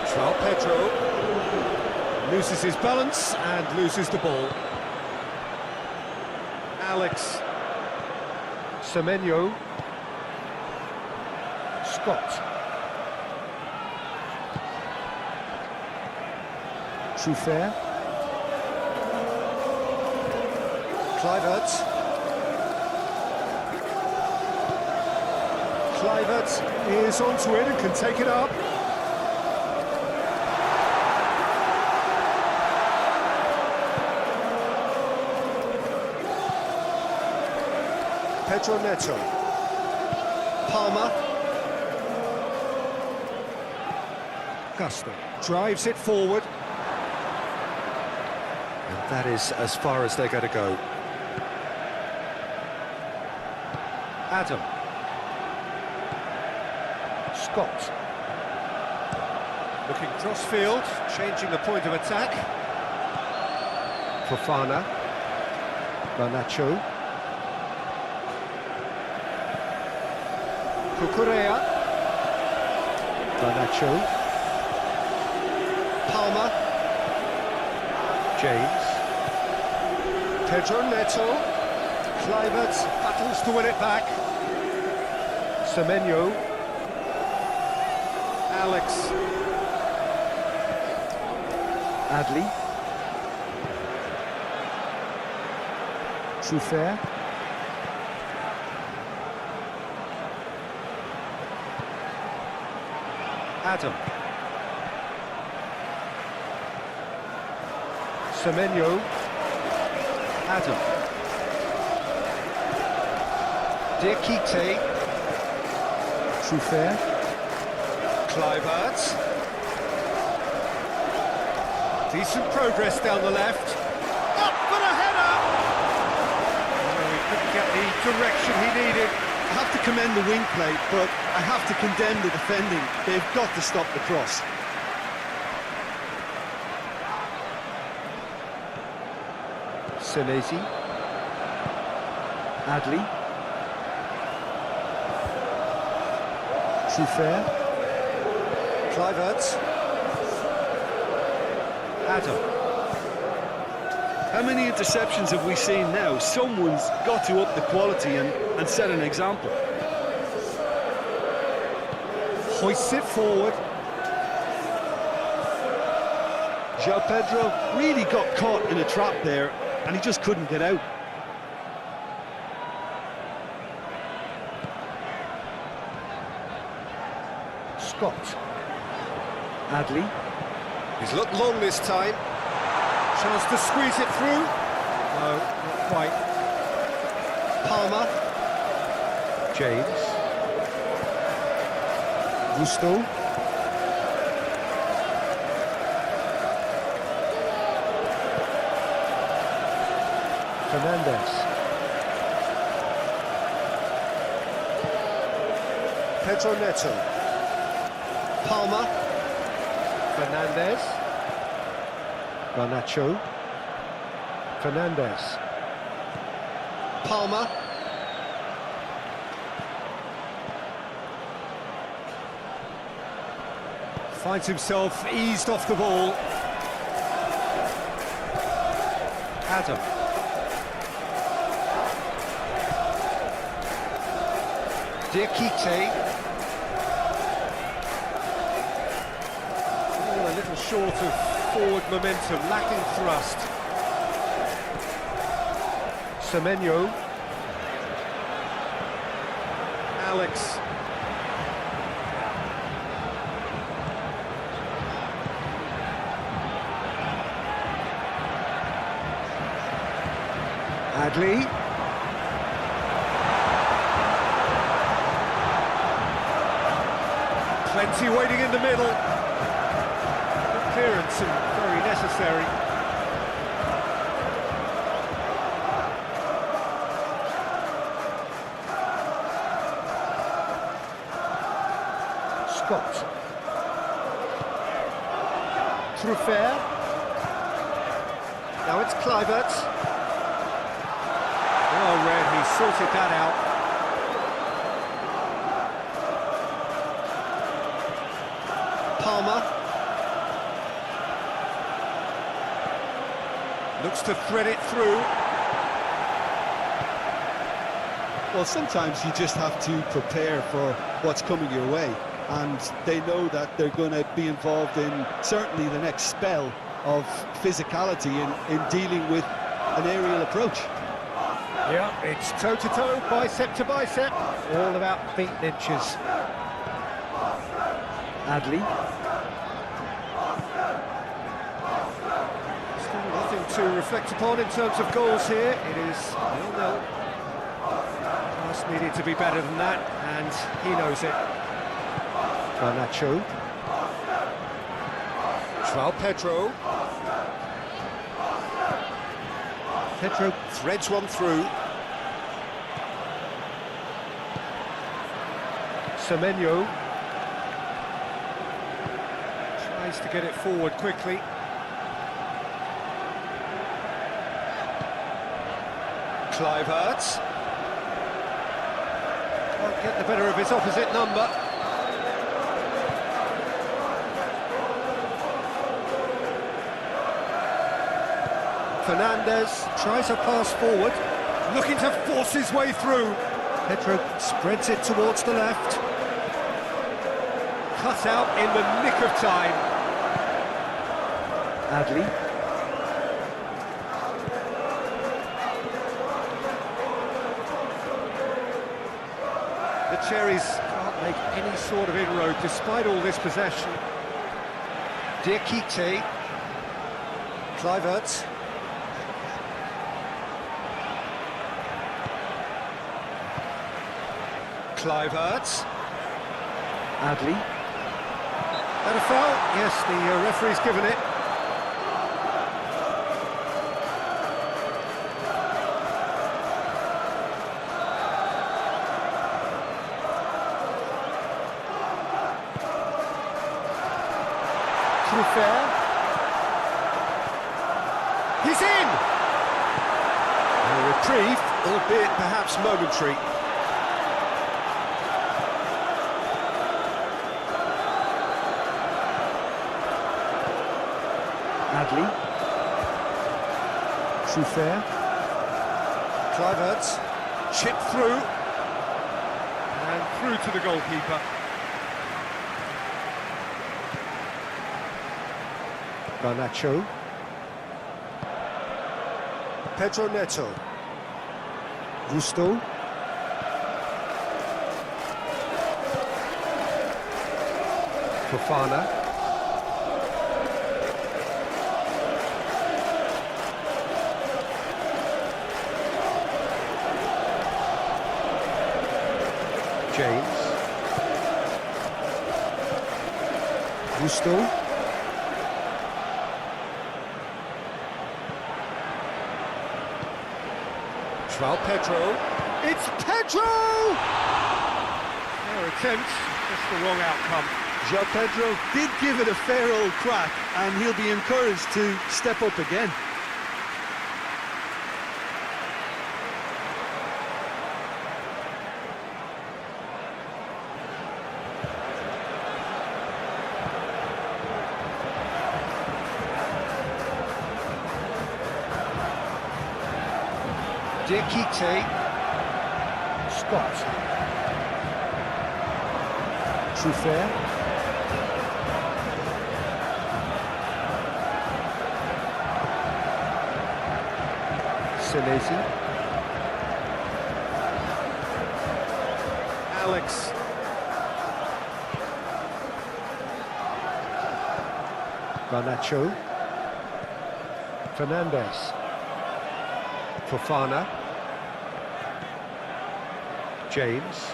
João Pedro loses his balance and loses the ball. Alex. Semenyo. Scott. Truffert. Kluivert. Kluivert is onto it and can take it up. Pedro Neto. Palmer. Gusto drives it forward. And that is as far as they're going to go. Adam. Scott. Looking crossfield, changing the point of attack. Fofana. Garnacho. Cucurella. Garnacho. Palmer. James. Pedro Neto. Kluivert battles to win it back. Semenyo. Alex. Adley. Truffert. Adam. Semenyo. Adam. Diakite. Truffert. Kluivert. Decent progress down the left. Up for the header! Oh, he couldn't get the direction he needed. I have to commend the wing play, but I have to condemn the defending. They've got to stop the cross. Senesi. Adley. Truffert. Kluivert. Adam. How many interceptions have we seen now? Someone's got to up the quality and set an example. Hoists it forward. João Pedro really got caught in a trap there and he just couldn't get out. Scott. Adley. He's looked long this time. Chance to squeeze it through. No, not quite. Palmer. James. Gusto. Fernandez. Pedro Neto. Palmer. Fernandez. Garnacho. Fernandez. Palmer. Finds himself eased off the ball. Adam. Diakite. Oh, a little short of forward momentum, lacking thrust. Semenyo. Alex. Adley. Plenty waiting in the middle. Good clearance and very necessary. Scott. Truffert. Now it's Kluivert. Well read, he sorted that out. Palmer. Looks to thread it through. Well, sometimes you just have to prepare for what's coming your way, and they know that they're going to be involved in certainly the next spell of physicality in dealing with an aerial approach. Yeah, it's toe-to-toe, bicep to bicep, all about feet and inches. Adley. Still nothing to reflect upon in terms of goals here. It is 0-0. Pass needed to be better than that, and he knows it. Garnacho. João Pedro. Pedro. Threads one through. Semenyo. Tries to get it forward quickly. Kluivert. Can't get the better of his opposite number. Fernandez tries a pass forward, looking to force his way through. Pedro spreads it towards the left. Cut out in the nick of time. Adley. The Cherries can't make any sort of inroad despite all this possession. Diakite. Kluivert. Kluivert. Adley. That a foul? Yes, the referee's given it. Truffert. He's in! A reprieve, albeit perhaps momentary. Adley. Truffert. Kluivert. Chip through. And through to the goalkeeper. Garnacho. Pedro Neto. Fofana. James. Gusto. João Pedro. It's Pedro! Their attempt, just the wrong outcome. João Pedro did give it a fair old crack, and he'll be encouraged to step up again. Diakite. Scott. Truffert. Senesi. Alex. Garnacho. Fernandes. Fofana. James.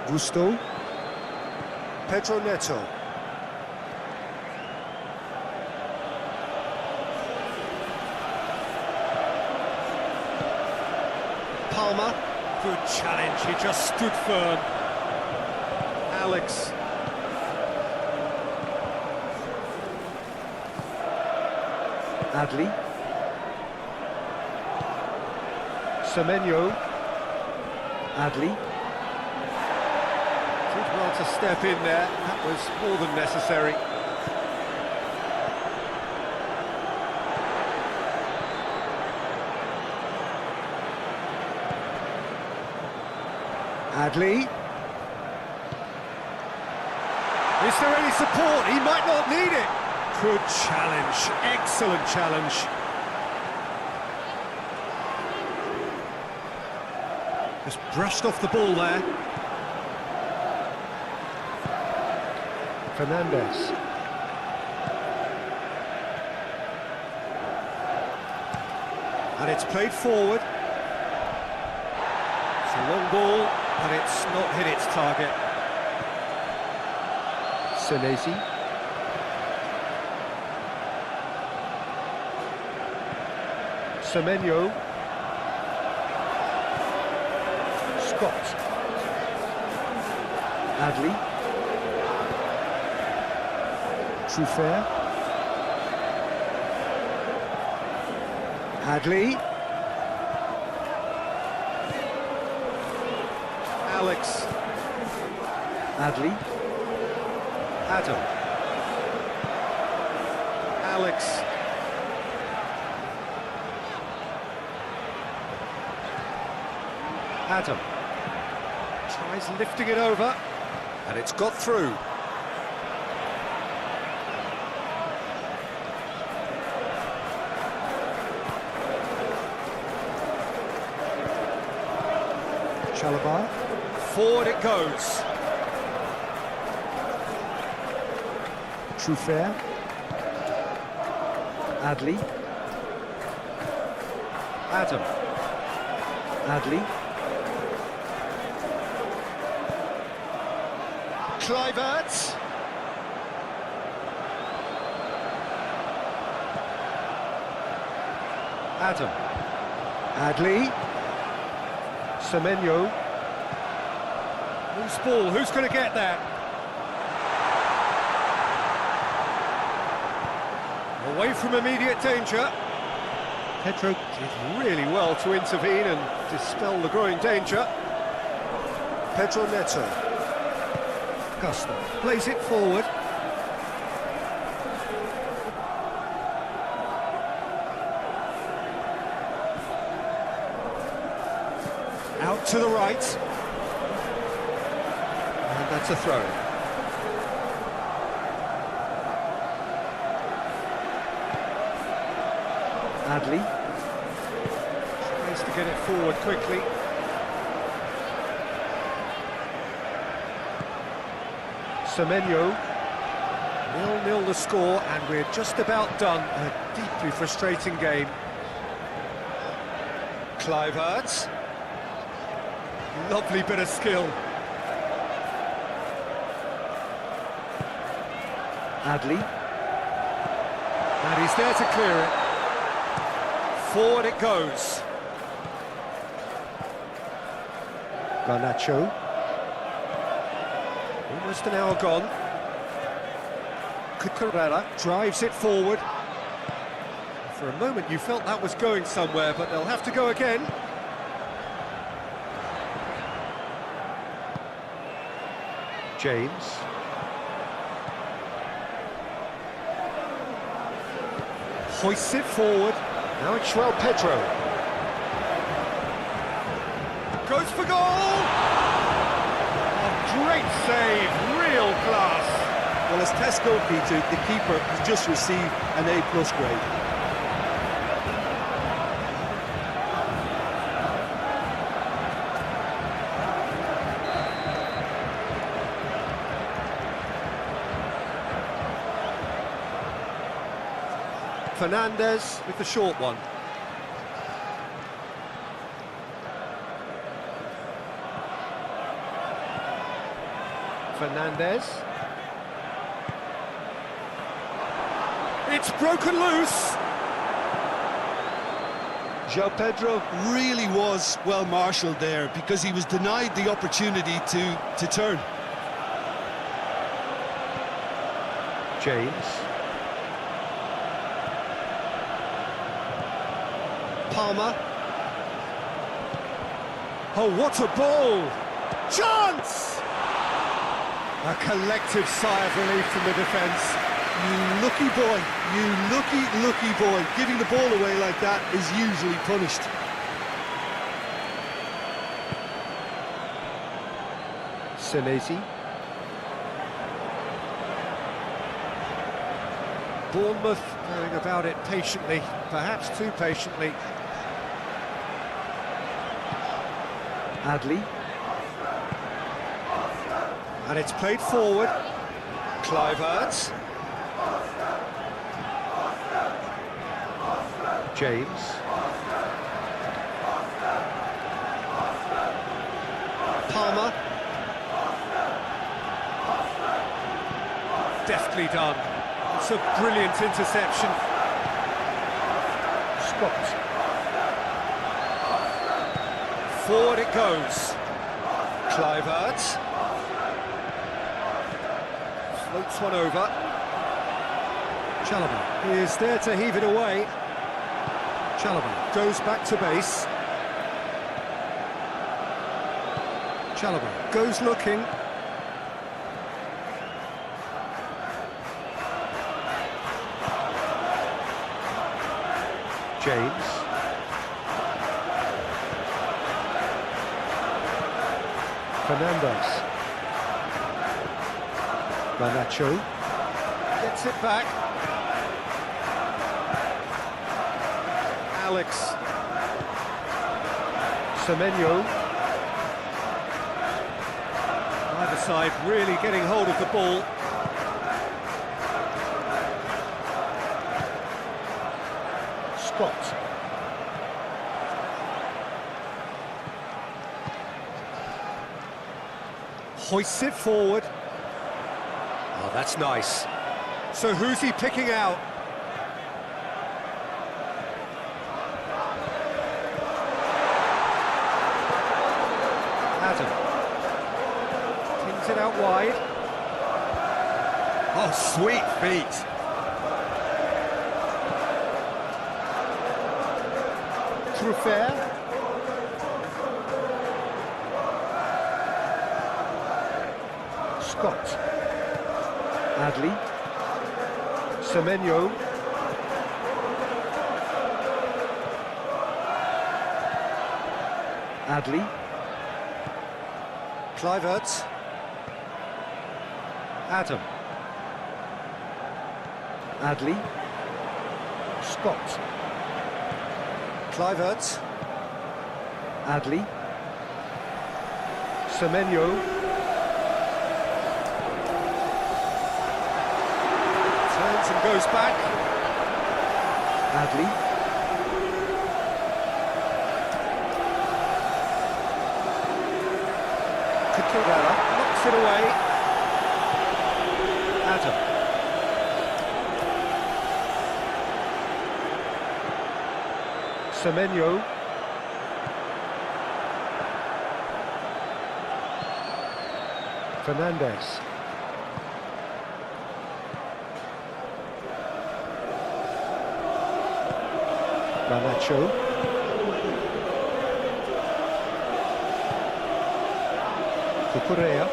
Gusto. Pedro Neto. Palmer. Good challenge, he just stood firm. Alex. Adli. Semenyo. Adli. Did well to step in there, that was more than necessary. Adli. Is there any support? He might not need it. Good challenge, excellent challenge. Just brushed off the ball there. Fernandes. And it's played forward. It's a long ball, but it's not hit its target. Senesi. Semenyo. Scott. Adli. Truffert. Adli. Alex. Adli. Adam. Alex. Adam. Tries lifting it over. And it's got through. Chalobah. Forward it goes. Truffert. Adli. Adam. Adli. Kluivert. Adam. Adli. Semenyo. Loose ball, who's going to get that? Away from immediate danger. Pedro. Did really well to intervene and dispel the growing danger. Pedro Neto. Gusto plays it forward. Out to the right. And that's a throw. Adli. Tries to get it forward quickly. Semenyo. 0-0 the score, and we're just about done. A deeply frustrating game. Kluivert. Lovely bit of skill. Adley. And he's there to clear it. Forward it goes. Garnacho. Almost an hour gone. Cucurella drives it forward. For a moment you felt that was going somewhere, but they'll have to go again. James. Hoists it forward. Now it's João Pedro. Goes for goal! Oh, great save, real class. Well, as test goalkeeper, the keeper has just received an A+ grade. Fernandez with the short one. Fernandez. It's broken loose. João Pedro really was well marshalled there because he was denied the opportunity to turn. James. Palmer. Oh, what a ball! Chance! A collective sigh of relief from the defence. You lucky boy, you lucky boy. Giving the ball away like that is usually punished. Senesi. Bournemouth going about it patiently, perhaps too patiently. Adley. And it's played forward. Kluivert. James. Palmer. Deftly done. It's a brilliant interception. Scott. Forward it goes. Kluivert. Floats one over. Chalobah is there to heave it away. Chalobah goes back to base. Chalobah goes looking. James. Fernandez. Garnacho gets it back. Alex. Semenyo. Either side really getting hold of the ball. Scott. Hoists it forward. Oh, that's nice. So who's he picking out? Adam. Pins it out wide. Oh, sweet feet. Truffert. Scott. Adley. Semenyo. Adley. Kluivert. Adam. Adley. Scott. Kluivert. Adley. Semenyo. goes back. Adley. Kukurela knocks it away. Adam. Semenyo. Fernandez. Garnacho. Cucurella.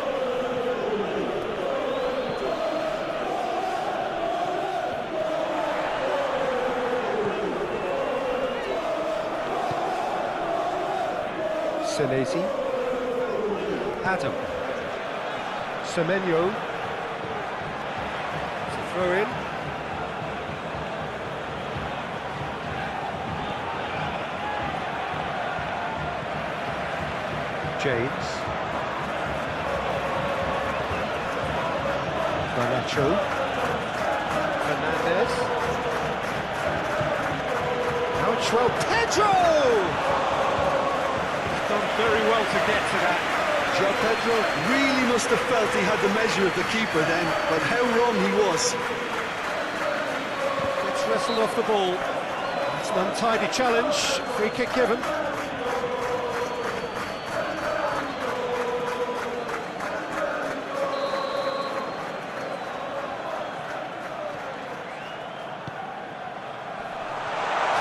Senesi. Adam. Semenyo. It's a throw in. James. Garnacho. Fernandez. Now it's João Pedro! He's done very well to get to that. João Pedro really must have felt he had the measure of the keeper then, but how wrong he was. Gets wrestled off the ball. It's an untidy challenge. Free kick given.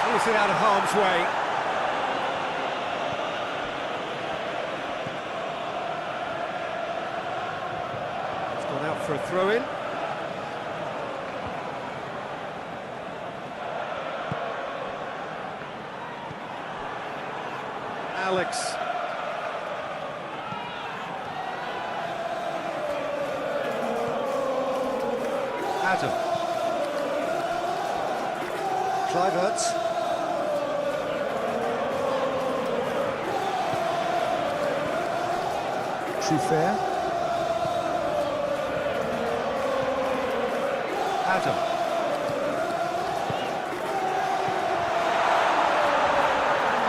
Pulls it out of harm's way. It's gone out for a throw-in. Alex. Adam. Kluivert. Truffert. Adam.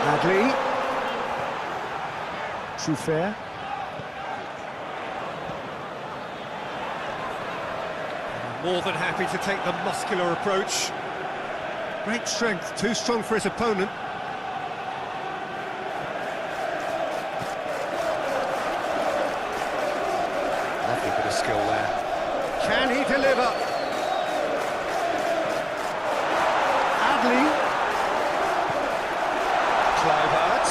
Adley. Truffert. More than happy to take the muscular approach. Great strength, too strong for his opponent. Lovely bit of skill there. Can he deliver? Adley. Kluivert.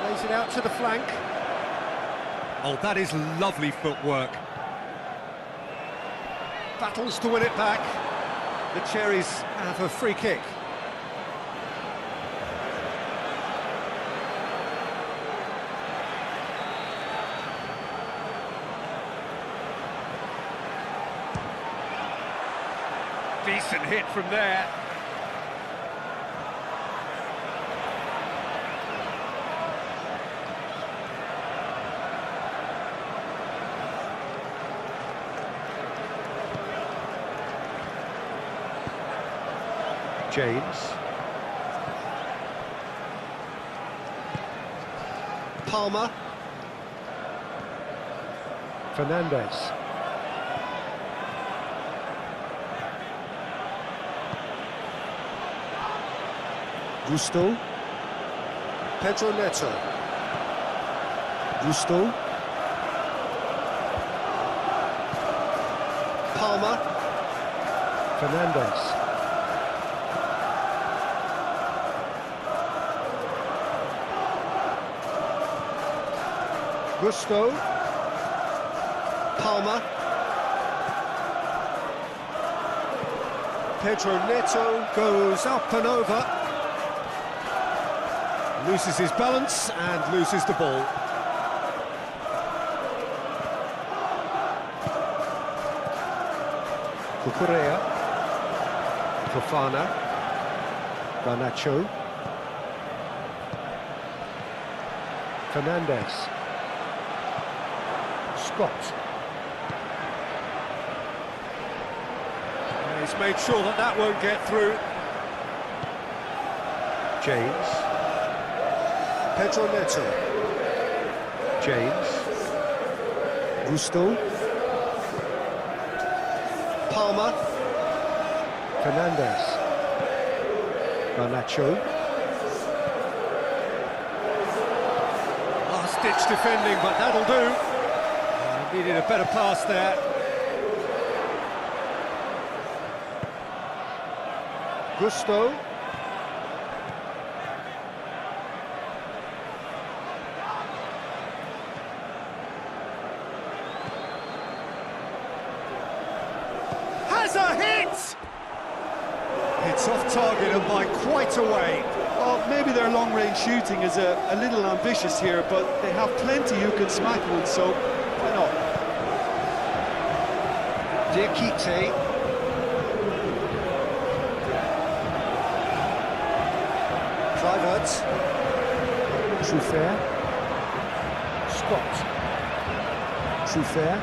Plays it out to the flank. Oh, that is lovely footwork. Battles to win it back. The Cherries have a free kick. Decent hit from there. James. Palmer. Fernandez. Gusto. Pedro Neto. Gusto. Palmer. Fernandez. Gusto. Palmer. Pedro Neto goes up and over. Loses his balance and loses the ball. Cucurella. Fofana. Garnacho. Fernandez. Scott. And he's made sure that that won't get through. James. Pedro Neto. James. Gusto. Palmer. Fernandez. Garnacho. Last-ditch defending, but that'll do. Needed a better pass there. Gusto. Has a hit! It's off target and by quite a way. Well, maybe their long-range shooting is a little ambitious here, but they have plenty who can smack one, so why not? Diakite. Kluivert. Truffert. Scott. Truffert.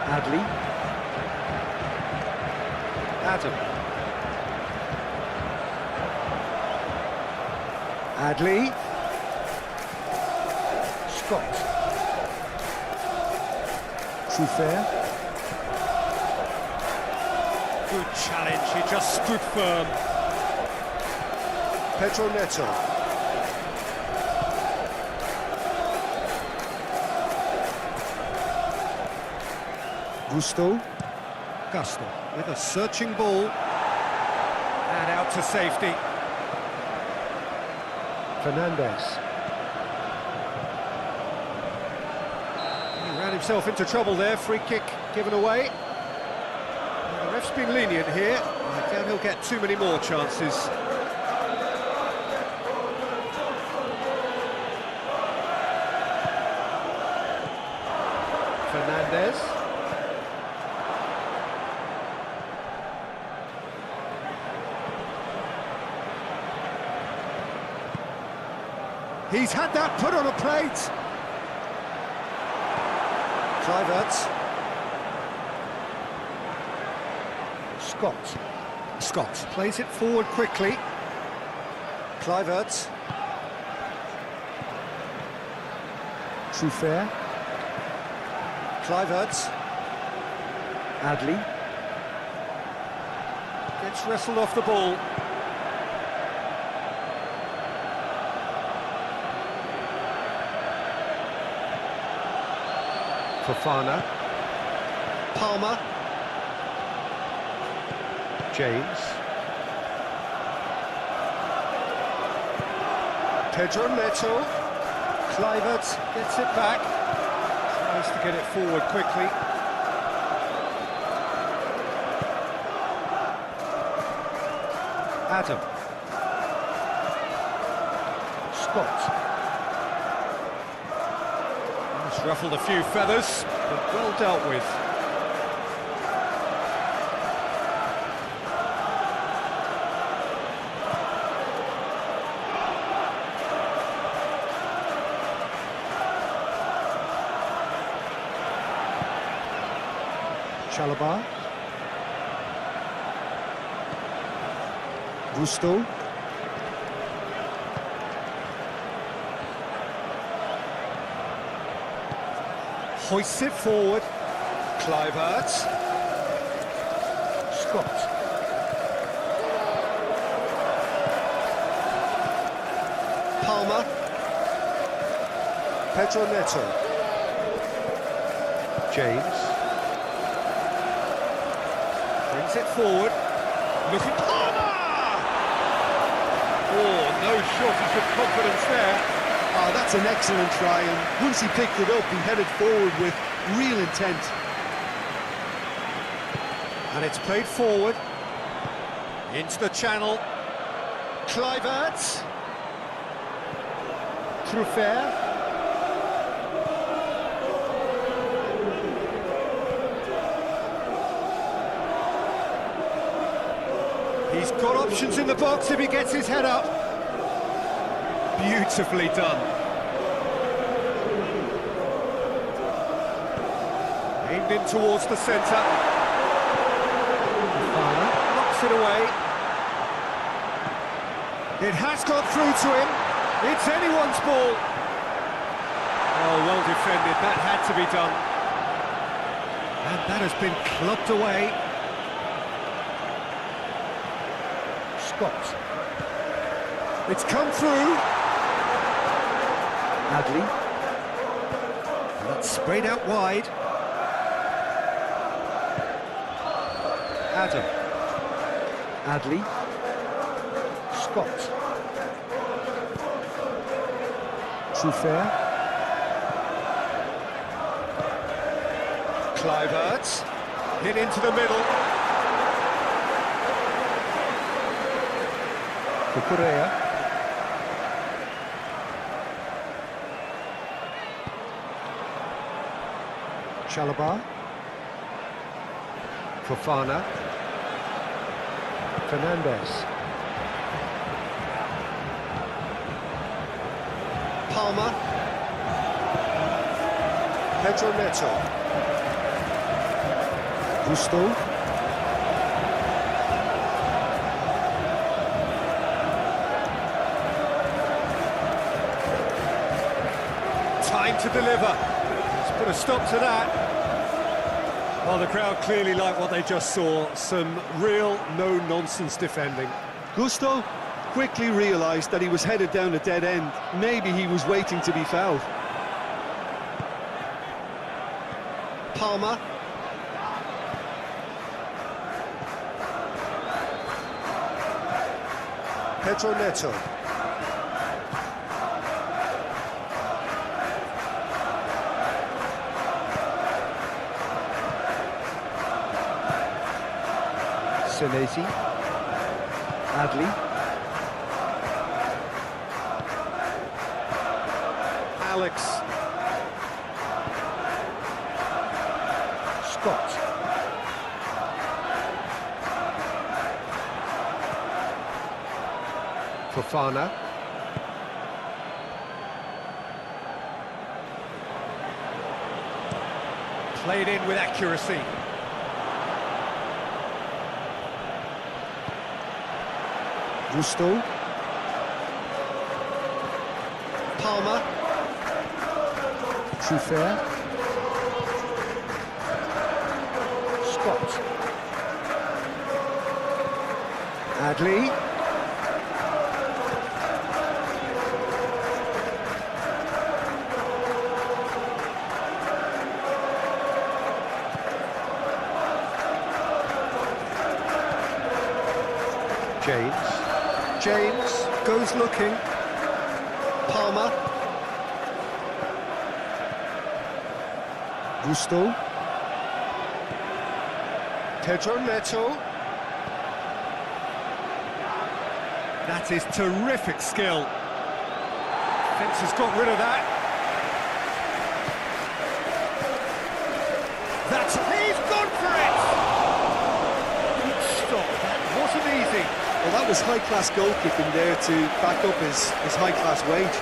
Adley. Adam. Adley. Scott. Truffert. Good challenge, he just stood firm. Pedro Neto. Gusto. With a searching ball. And out to safety. Fernandez. He ran himself into trouble there, free kick given away. And the ref's been lenient here. I doubt he'll get too many more chances. Fernandez. He's had that put on a plate. Kluivert. Scott plays it forward quickly. Kluivert. Truffert. Kluivert. Adley. Gets wrestled off the ball. Fofana. Palmer. James. Pedro Neto. Kluivert gets it back. Tries to get it forward quickly. Adam. Scott. He's ruffled a few feathers, but well dealt with. Chalobah. Gusto. Hoists it forward. Kluivert. Scott. Palmer. Pedro Neto. James. Brings it forward. Looking. Palmer! Oh, no shortage of confidence there. Oh, that's an excellent try, and once he picked it up, he headed forward with real intent. And it's played forward. Into the channel. Kluivert. Truffert. He's got options in the box if he gets his head up. Beautifully done. Aimed in towards the centre. Knocks it away. It has got through to him. It's anyone's ball. Oh, well defended. That had to be done. And that has been clubbed away. Scott. It's come through. Adley. And that's sprayed out wide. Adam. Adley. Scott. Truffert. Cliverts. Hit into the middle. Correa. Chalobah. Fofana. Fernandez. Palmer. Pedro Neto. Gusto. Time to deliver. Let's put a stop to that. Well, the crowd clearly like what they just saw. Some real no-nonsense defending. Gusto quickly realised that he was headed down a dead end. Maybe he was waiting to be fouled. Palmer. Pedro Neto. Senesi. Adley. Alex. Scott. Fofana. Played in with accuracy. Gusto. Palmer. Truffert. Scott. Adley. James goes looking. Palmer. Gusto. Pedro Neto. That is terrific skill. Fence has got rid of that. He's gone for it! Good stop, that wasn't easy. Well, that was high-class goalkeeping there to back up his high-class wage.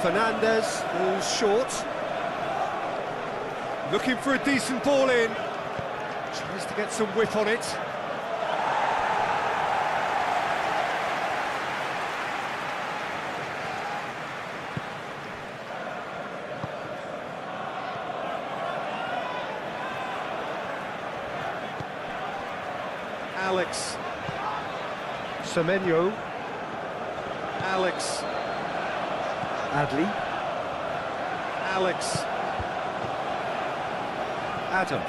Fernandez, who's short. Looking for a decent ball in. Tries to get some whip on it. Alex. Semenyo. Alex. Adley. Alex. Adam.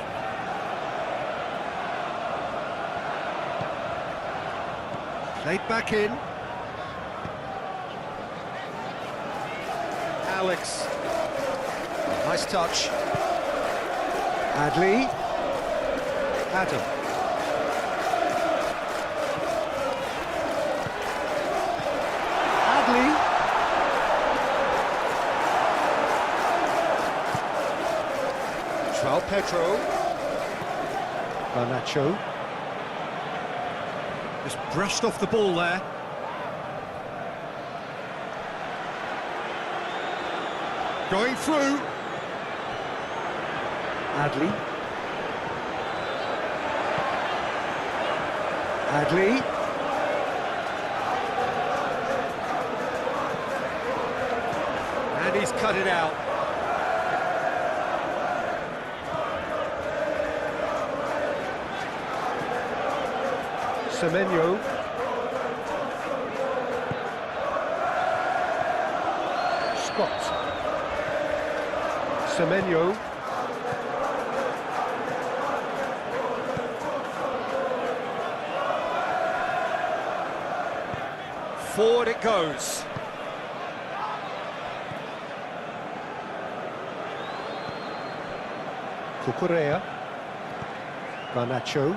Played back in. Alex. Nice touch. Adley. Adam. Adley. João Pedro. Garnacho. Just brushed off the ball there. Going through. Adli. Adli. And he's cut it out. Semenyo. Scott. Semenyo. Forward it goes. Cucurella. Garnacho.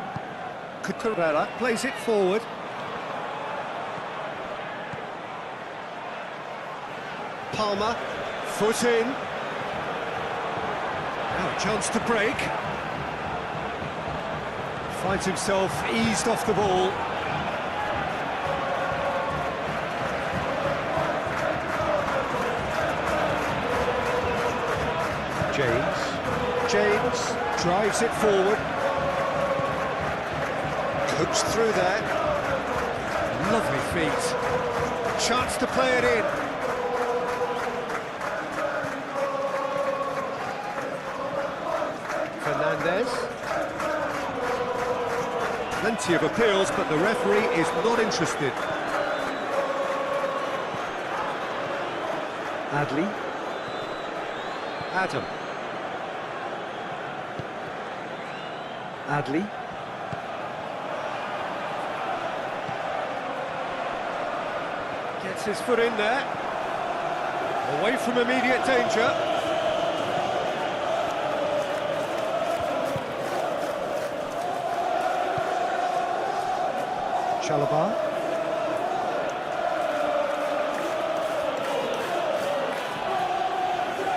Cucurella plays it forward. Palmer, foot in. Now a chance to break. Finds himself eased off the ball. James drives it forward. Cooks through there. Lovely feet. Chance to play it in. Fernandez. Plenty of appeals, but the referee is not interested. Adli. Adam. Adli. Gets his foot in there. Away from immediate danger. Chalobah.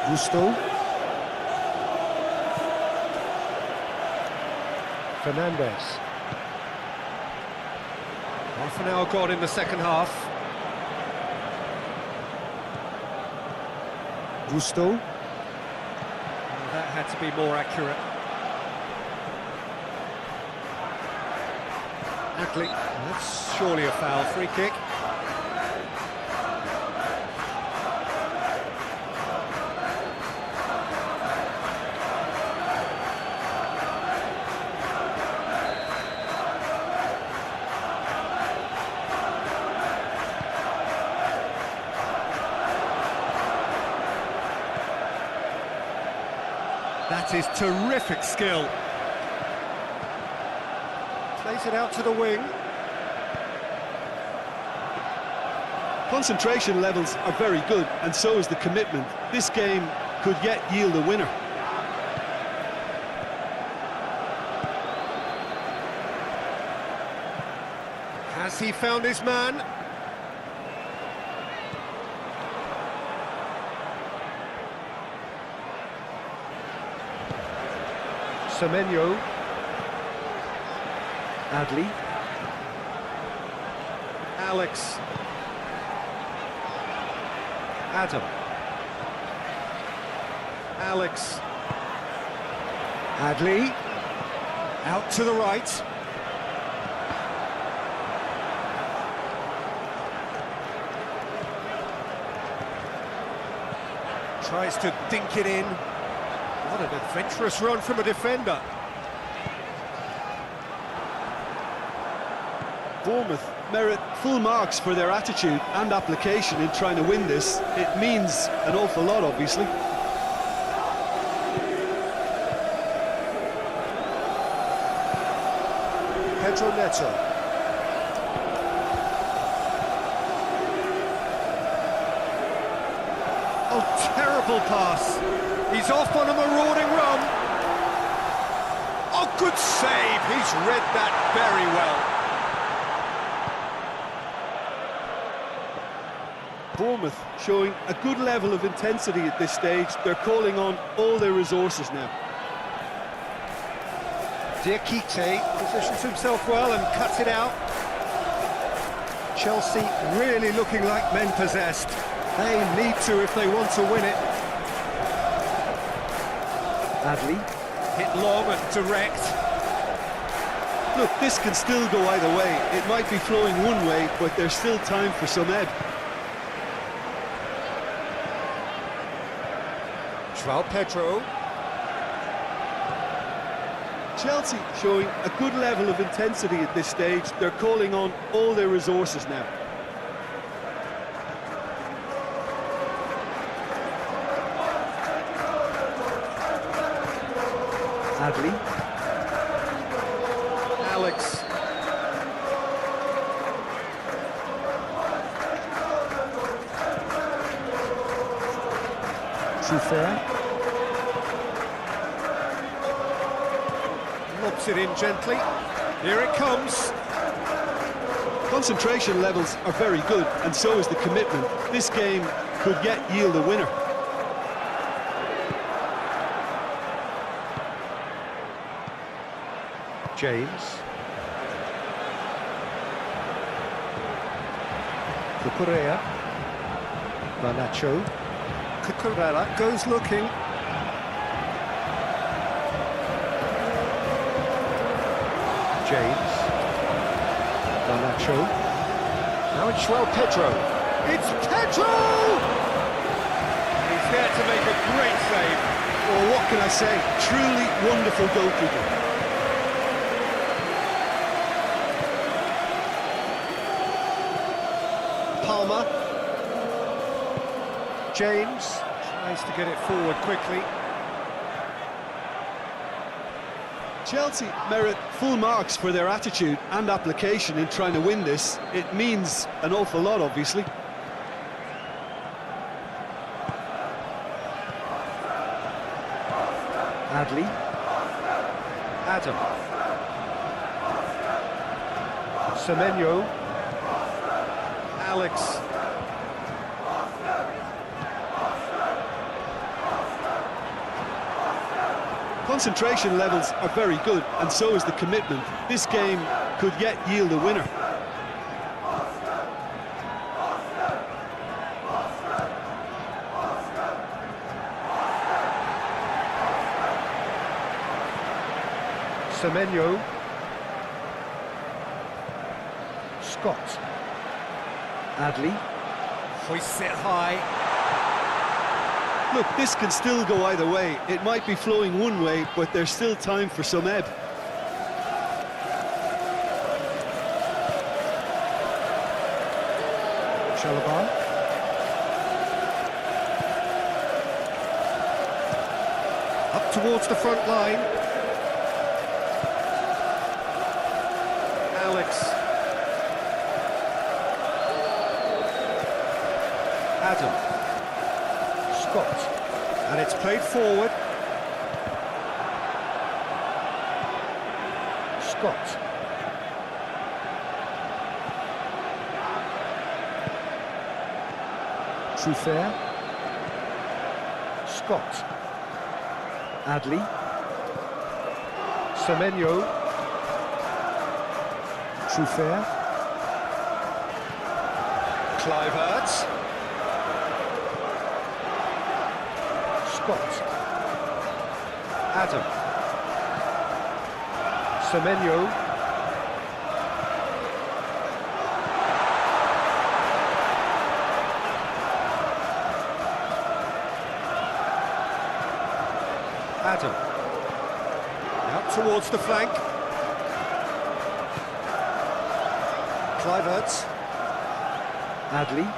Gusto. Fernandez. Half an hour gone in the second half. Gusto. That had to be more accurate. Adli, that's surely a foul. Free kick. That is terrific skill. Plays it out to the wing. Concentration levels are very good, and so is the commitment. This game could yet yield a winner. Has he found his man? Semenyo. Adli. Alex. Adam. Alex. Adli. Out to the right. Tries to dink it in. What an adventurous run from a defender. Bournemouth merit full marks for their attitude and application in trying to win this. It means an awful lot, obviously. Pedro Neto. Oh, terrible pass. He's off on a marauding run. Oh, good save. He's read that very well. Bournemouth showing a good level of intensity at this stage. They're calling on all their resources now. Diakite positions himself well and cuts it out. Chelsea really looking like men possessed. They need to if they want to win it. Adley. Hit long and direct. Look, this can still go either way. It might be flowing one way, but there's still time for some ebb. João Pedro. Chelsea showing a good level of intensity at this stage. They're calling on all their resources now. Adley. Alex. Trufer. Lobs it in gently. Here it comes. Concentration levels are very good, and so is the commitment. This game could yet yield a winner. James. Cucurella. Garnacho. Cucurella goes looking. James. Garnacho. Now it's João Pedro. It's Pedro! He's there to make a great save. Well, what can I say? Truly wonderful goalkeeping. Palmer. James tries to get it forward quickly. Chelsea merit full marks for their attitude and application in trying to win this. It means an awful lot, obviously. Adley. Adam. Semenyo. Alex. Concentration levels are very good, and so is the commitment. This game could yet yield a winner. Semenyo. Scott. Adley. Hoists it high. Look, this can still go either way. It might be flowing one way, but there's still time for some ebb. Chalobah. Up towards the front line. Alex. Adam. Scott. And it's played forward. Scott. Trufer. Scott. Adley. Semenyo. Trufer. Clivert. Scott. Adam. Semenyo. Adam. Out towards the flank. Clivert. Adley.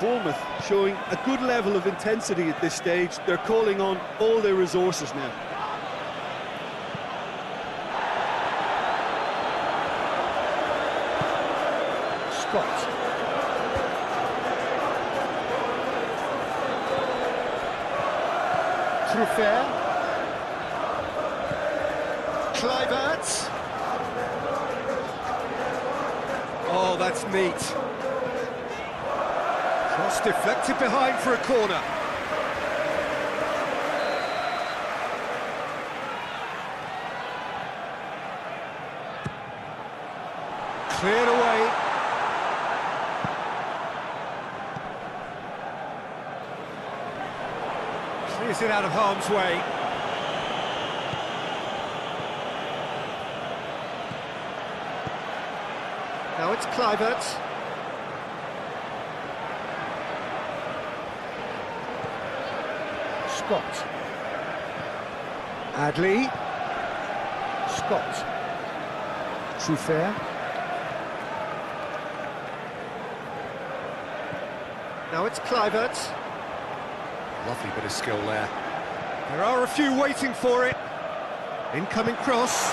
Bournemouth showing a good level of intensity at this stage. They're calling on all their resources now. Scott. Trufer. Clivert. Oh, that's neat. Cross deflected behind for a corner. Cleared away. Clears it out of harm's way. Now it's Kluivert. Scott. Adley. Scott. Trufer. Now it's Kluivert. Lovely bit of skill there. There are a few waiting for it. Incoming cross.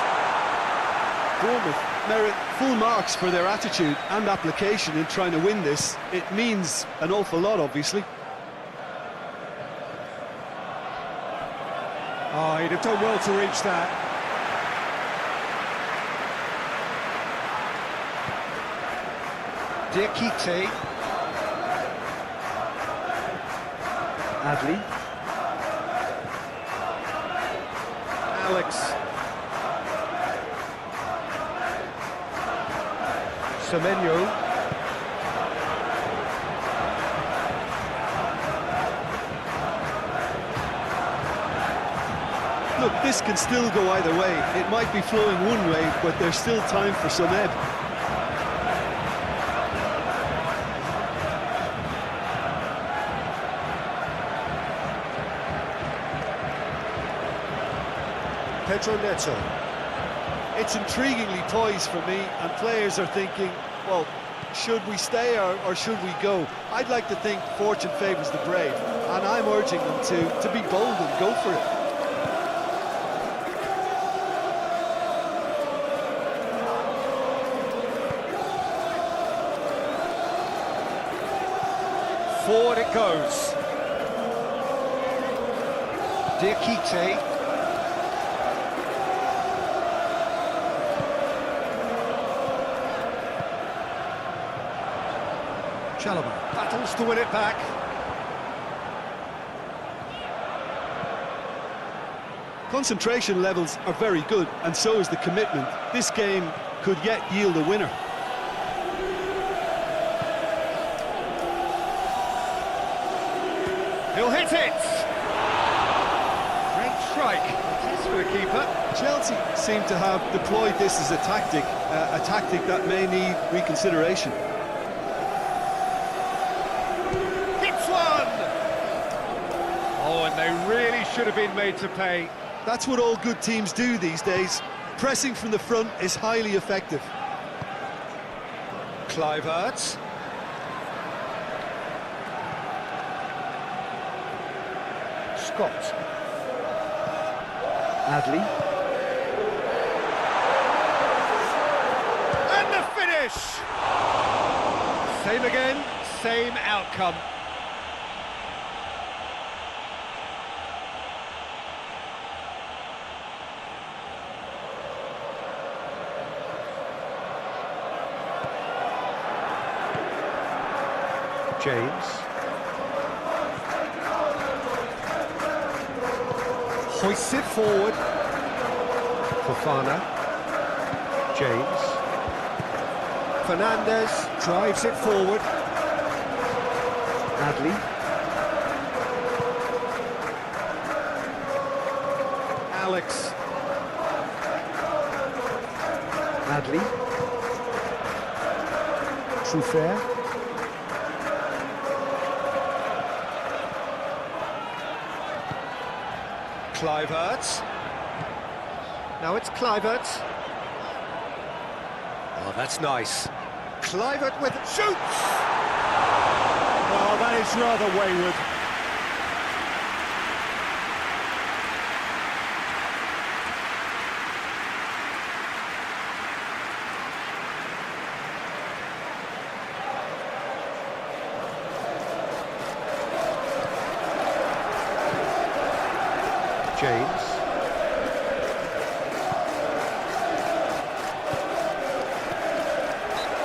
Bournemouth merit full marks for their attitude and application in trying to win this. It means an awful lot, obviously. Oh, he'd have done well to reach that. Diakite. Adley. Alex. Semenyo. Look, this can still go either way. It might be flowing one way, but there's still time for some ebb. Pedro Neto. It's intriguingly poised for me, and players are thinking, well, should we stay or should we go? I'd like to think fortune favours the brave, and I'm urging them to be bold and go for it. Forward it goes. Diakite. Chalobah battles to win it back. Concentration levels are very good, and so is the commitment. This game could yet yield a winner. He'll hit it! Great strike. It is for the keeper. Chelsea seem to have deployed this as a tactic that may need reconsideration. Hits one! Oh, and they really should have been made to pay. That's what all good teams do these days. Pressing from the front is highly effective. Kluivert. Scott. Adley. And the finish! Same again, same outcome. James. Hoists it forward. Fofana. James. Fernandez drives it forward. Adley. Alex. Adley. Trufer. Kluivert. Now it's Kluivert. Oh, that's nice. Kluivert with shoots! Well, that is rather wayward. James.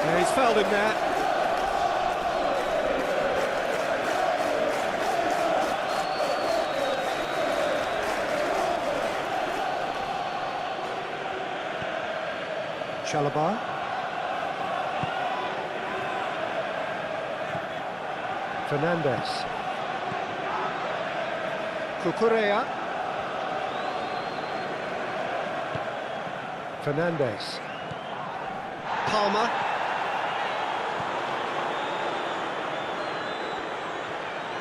Yeah, he's fouled him there. Chalobah. Fernandes. Cucurella. Fernandes. Palmer.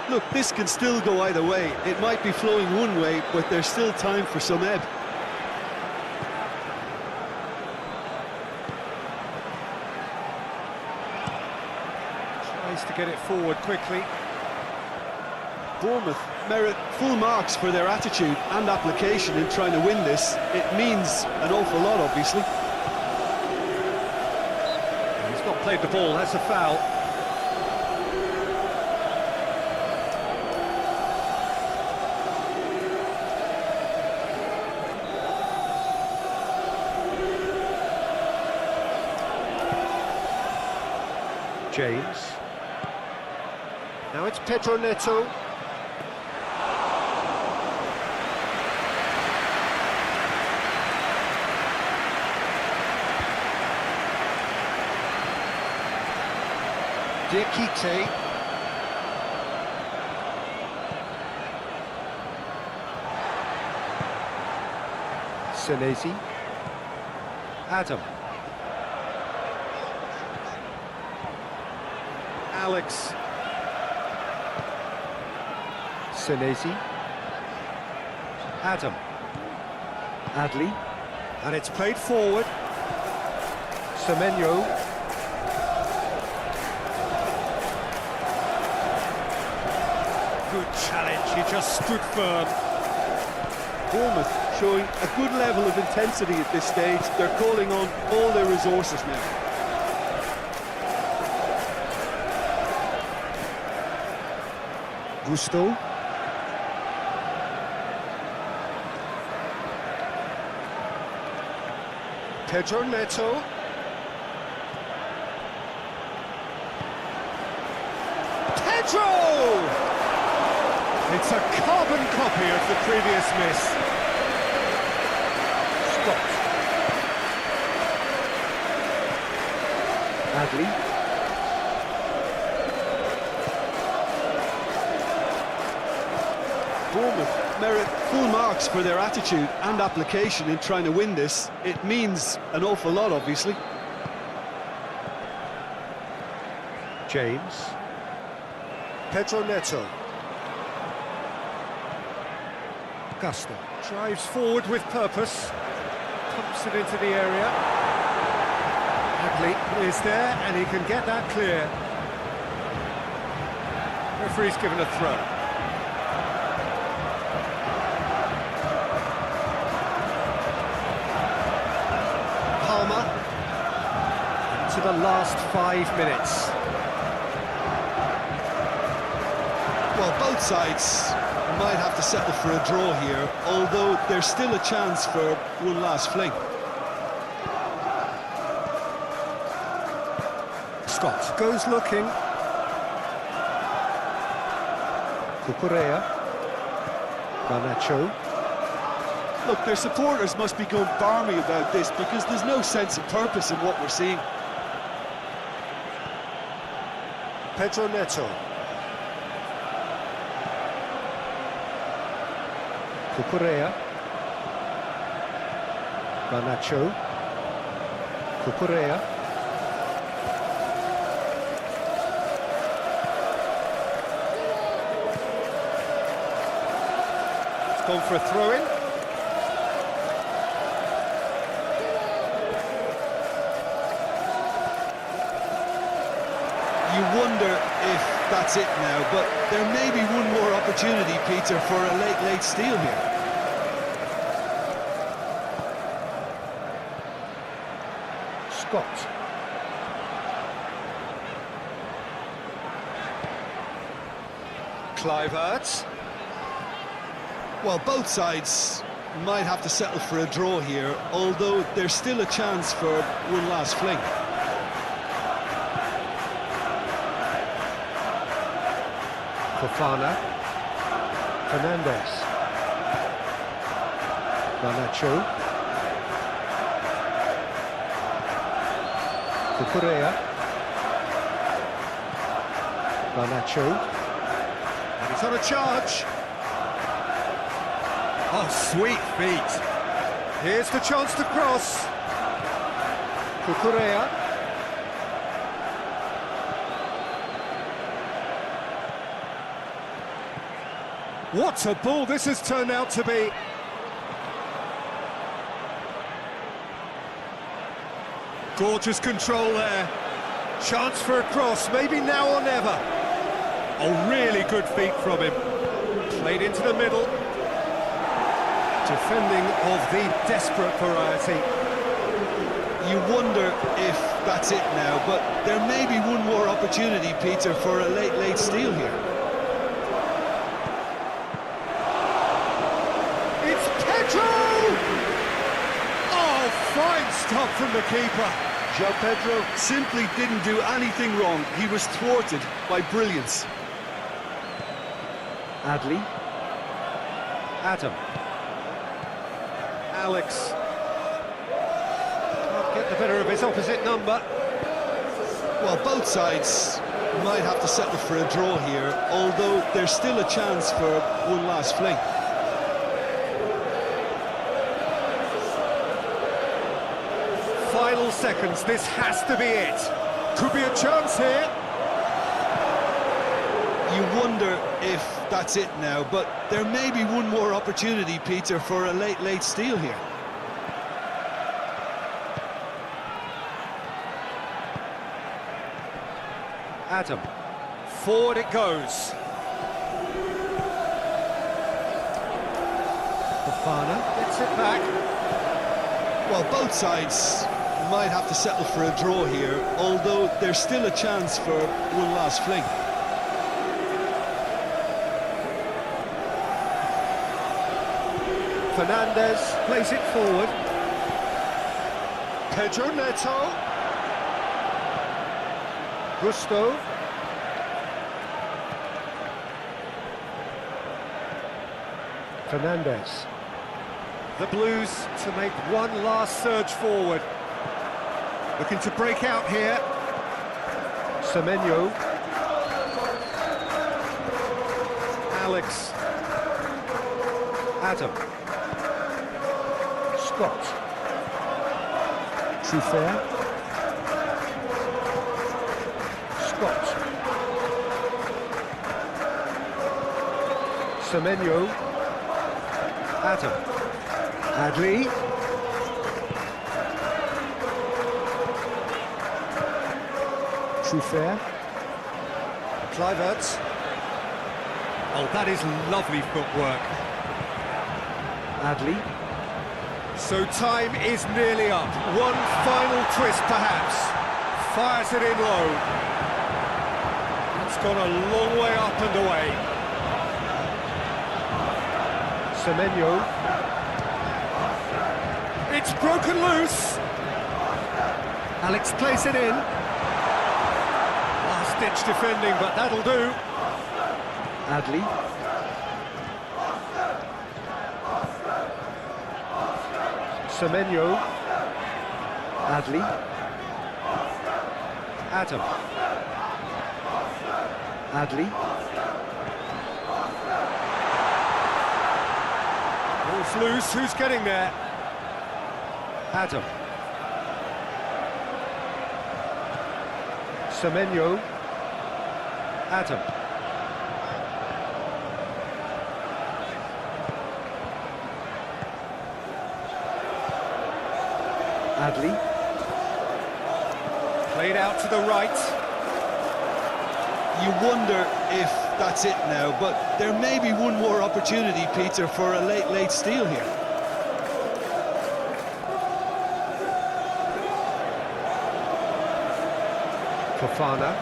Look, this can still go either way. It might be flowing one way, but there's still time for some ebb. Tries to get it forward quickly. Bournemouth merit full marks for their attitude and application in trying to win this. It means an awful lot, obviously. He's not played the ball, that's a foul. James. Now it's Pedro Neto. Diakite. Senesi. Adam. Alex. Senesi. Adam. Adli. And it's played forward. Semenyo. Good challenge, he just stood firm. Bournemouth showing a good level of intensity at this stage. They're calling on all their resources now. Gusto. Pedro Neto. Pedro! It's a carbon copy of the previous miss. Scott. Adli. Bournemouth merit full marks for their attitude and application in trying to win this. It means an awful lot, obviously. James. Pedro Neto. Gusto drives forward with purpose. Pumps it into the area. Adli is there and he can get that clear. Referee's given a throw. Palmer into the last 5 minutes. Well, both sides might have to settle for a draw here, although there's still a chance for one last fling. Scott goes looking. Cucurella. Garnacho. Look, their supporters must be going barmy about this because there's no sense of purpose in what we're seeing. Pedro Neto. Cucurella. Garnacho. Cucurella. It's gone for a throw-in. You wonder if that's it now, but there may be one more opportunity, Peter, for a late steal here. Scott. Kluivert. Well, both sides might have to settle for a draw here, although there's still a chance for one last fling. Fofana. Fernandes. Garnacho. Cucurella. Garnacho. And he's on a charge. Oh, sweet feet. Here's the chance to cross. Cucurella. What a ball this has turned out to be. Gorgeous control there. Chance for a cross, maybe now or never. Oh, really good feet from him. Played into the middle. Defending of the desperate variety. You wonder if that's it now, but there may be one more opportunity, Peter, for a late steal here. It's Pedro! Oh, fine stop from the keeper. João Pedro simply didn't do anything wrong. He was thwarted by brilliance. Adli. Adam. Alex can't get the better of his opposite number. Well, both sides might have to settle for a draw here, although there's still a chance for one last fling. Final seconds, this has to be it. Could be a chance here. You wonder if that's it now, but there may be one more opportunity, Peter, for a late steal here. Adam, forward it goes. Fofana. Gets it back. Well, both sides might have to settle for a draw here, although there's still a chance for one last fling. Fernandez plays it forward. Pedro Neto. Gusto. Fernandez. The Blues to make one last surge forward. Looking to break out here. Semenyo. Alex. Adam. Scott. Trufair. Scott. Semenyo. Adam. Adli. Trufair. Kluivert. Oh, that is lovely footwork. Adli. So time is nearly up. One final twist, perhaps. Fires it in low. It's gone a long way up and away. Semenyo. It's broken loose. Alex plays it in. Last-ditch defending, but that'll do. Adli. Semenyo. Adli. Adam. Adli. Ball's loose, who's getting there? Adam. Semenyo. Adam. Adli. Played out to the right. You wonder if that's it now, but there may be one more opportunity, Peter, for a late steal here. Fofana.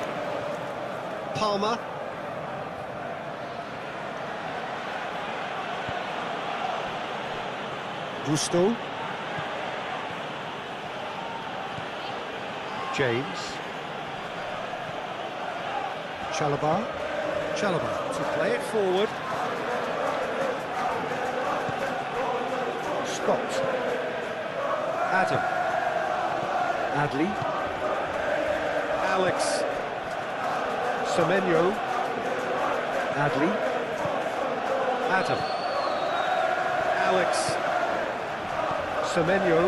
Palmer. Gusto. James. Chalobah. Chalobah to play it forward. Scott. Adam. Adli. Alex Semenyo. Adli. Adam. Alex Semenyo.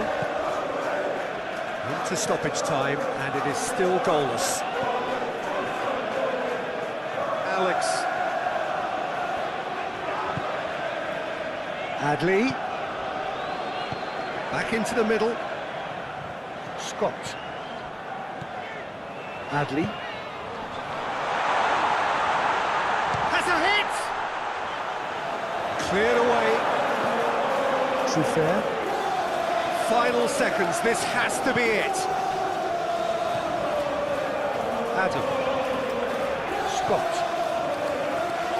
Into stoppage time, and it is still goalless. Alex Adli. back into the middle. Scott. Adli. Has a hit! Cleared away. Trufer. Final seconds, this has to be it. Adam. Scott.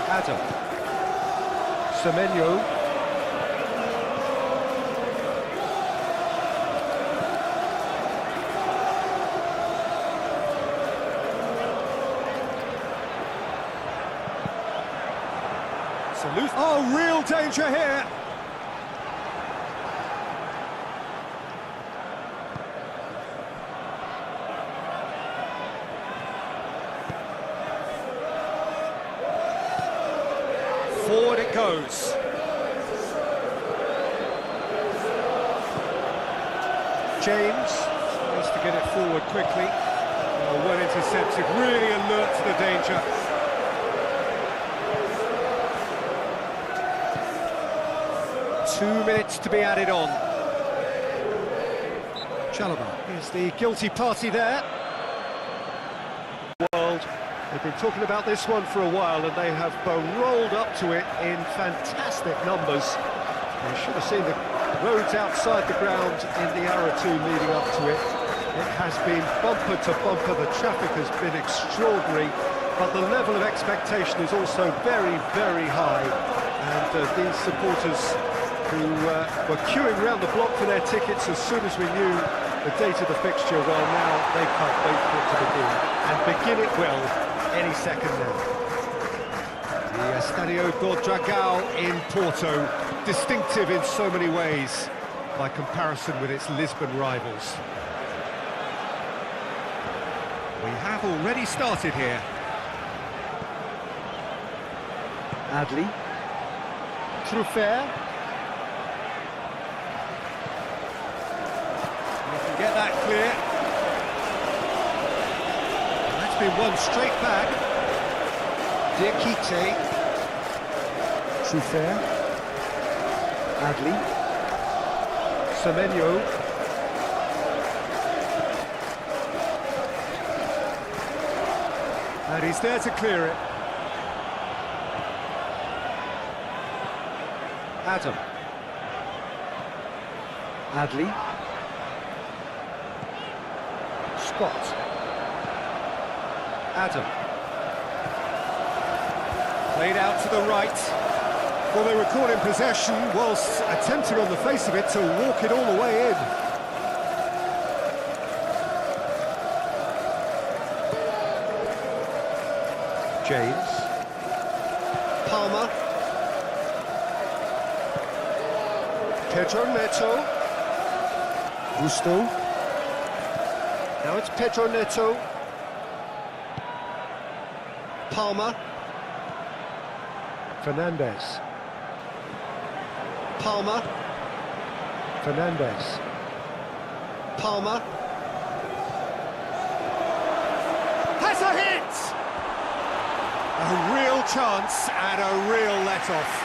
Adam. Semenyo. Oh, real danger here. Forward it goes. James tries to get it forward quickly. Well intercepted, really alert to the danger. Two minutes to be added on. Chalobah. Here's the guilty party there. World. They've been talking about this one for a while, and they have rolled up to it in fantastic numbers. You should have seen the roads outside the ground in the hour or two leading up to it. It has been bumper to bumper. The traffic has been extraordinary, but the level of expectation is also very, very high. And these supporters who were queuing around the block for their tickets as soon as we knew the date of the fixture, well, now they can't wait for it to begin, and begin it will any second now. The Estadio do Dragão in Porto, distinctive in so many ways by comparison with its Lisbon rivals. We have already started here. Adli. Trufer. Get that clear. And that's been won straight back. Diakite. Trufer. Adli. Semenyo. And he's there to clear it. Adam. Adli. Scott. Adam. Played out to the right. Well, they were caught in possession whilst attempting on the face of it to walk it all the way in. James. Palmer. Pedro Neto. Gusto. Now it's Pedro Neto. Palmer. Fernandez. Palmer. Fernandez. Palmer. Has a hit! A real chance and a real let-off.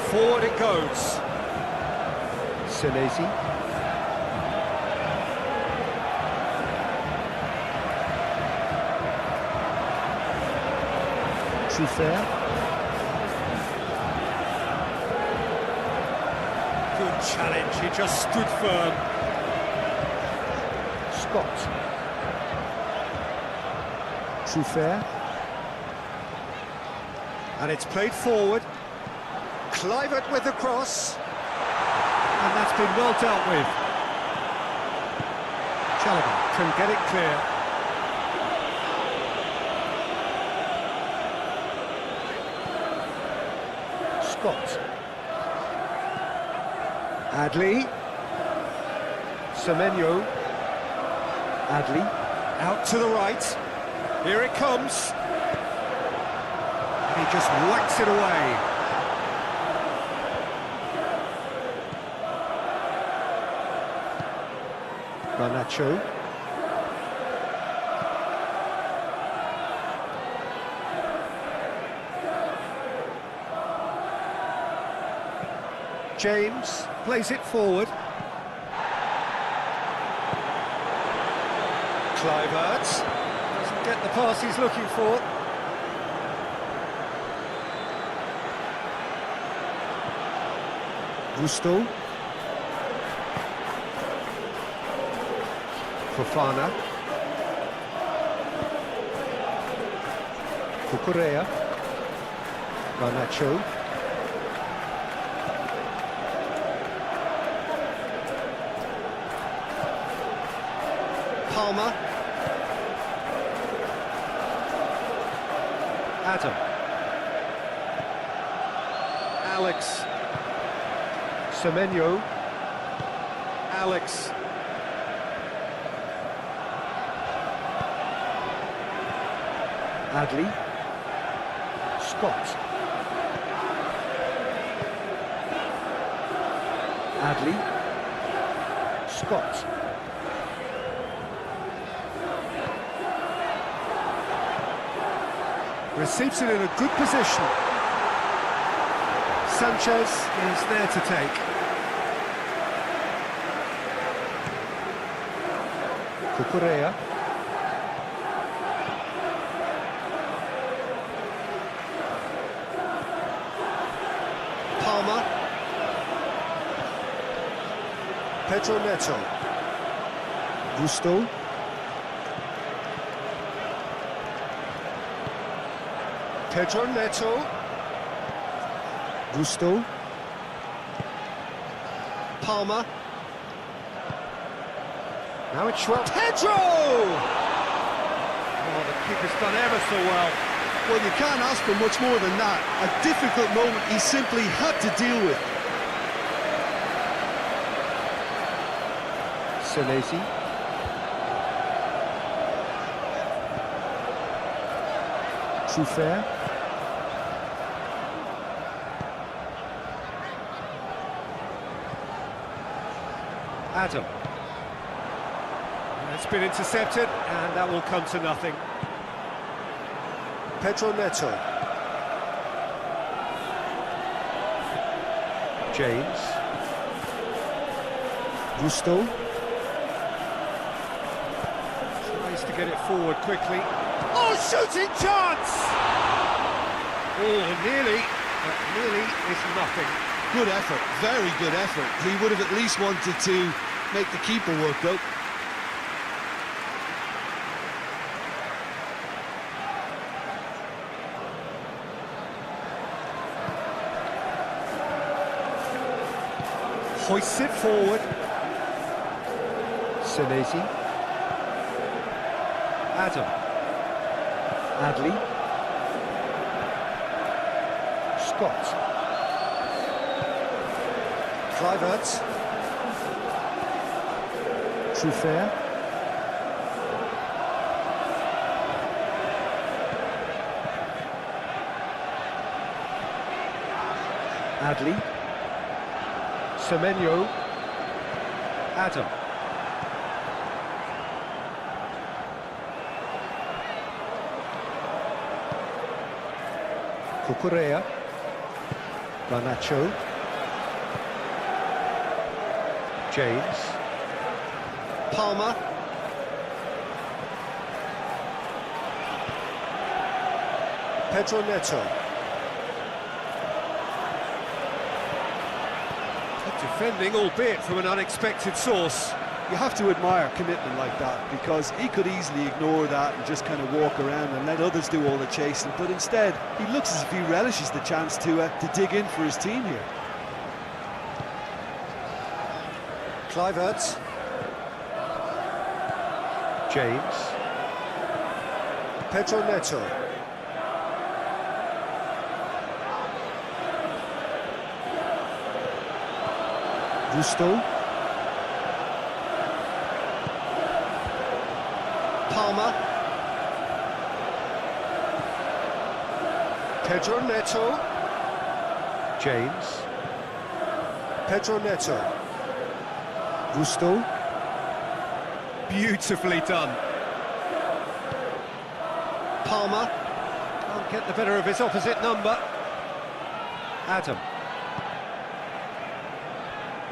Forward it goes. Senesi. Trufer. Good challenge, he just stood firm. Scott. Trufer. And it's played forward. Clivert with the cross. And that's been well dealt with. Gallagher can get it clear. Scott. Adley. Semenyo. Adley. Out to the right. Here it comes. And he just whacks it away. Garnacho. James plays it forward. Kluivert doesn't get the pass he's looking for. Gusto. Fofana. Cucurella. Garnacho. Palmer. Adam. Alex. Semenyo. Alex. Adley. Scott. Adley. Scott. Receives it in a good position. Sanchez is there to take. Cucurella. Palmer. Pedro Neto. Gusto. Pedro Neto. Gusto. Palmer. Now it's Schwab. Pedro! Oh, the keeper's done ever so well. Well, you can't ask for much more than that. A difficult moment he simply had to deal with. Senesi. Trufer. Adam. It's been intercepted, and that will come to nothing. Pedro Neto. James. Gusto. Tries to get it forward quickly. Oh, shooting chance! Oh, nearly, but nearly is nothing. Good effort, very good effort. He would have at least wanted to make the keeper work, though. Hoists it forward. Senesi. Adam. Adley. Scott. Kluivert. Trufer. Adley. Semenyo. Adam. Cucurella. Garnacho. James. Palmer. Pedro Neto. Defending, albeit from an unexpected source. You have to admire commitment like that, because he could easily ignore that and just kind of walk around and let others do all the chasing, but instead he looks as if he relishes the chance to dig in for his team here. Kluivert. James. Pedro Neto. Gusto. Palmer. Pedro Neto. James. Pedro Neto. Gusto. Beautifully done. Palmer. Can't get the better of his opposite number. Adam.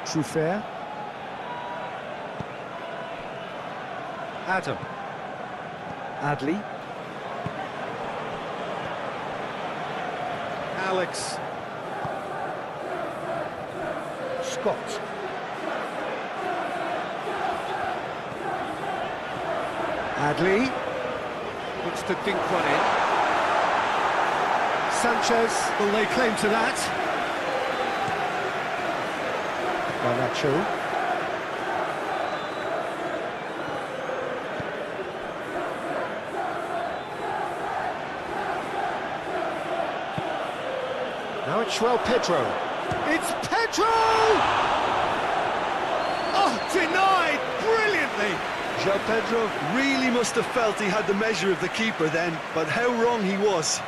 Truffert. Adam. Adli. Alex. Scott. Adli. Looks to dink one in. Sanchez will lay claim to that. Garnacho. Now it's João Pedro. It's Pedro! Oh, denied brilliantly. João Pedro really must have felt he had the measure of the keeper then, but how wrong he was.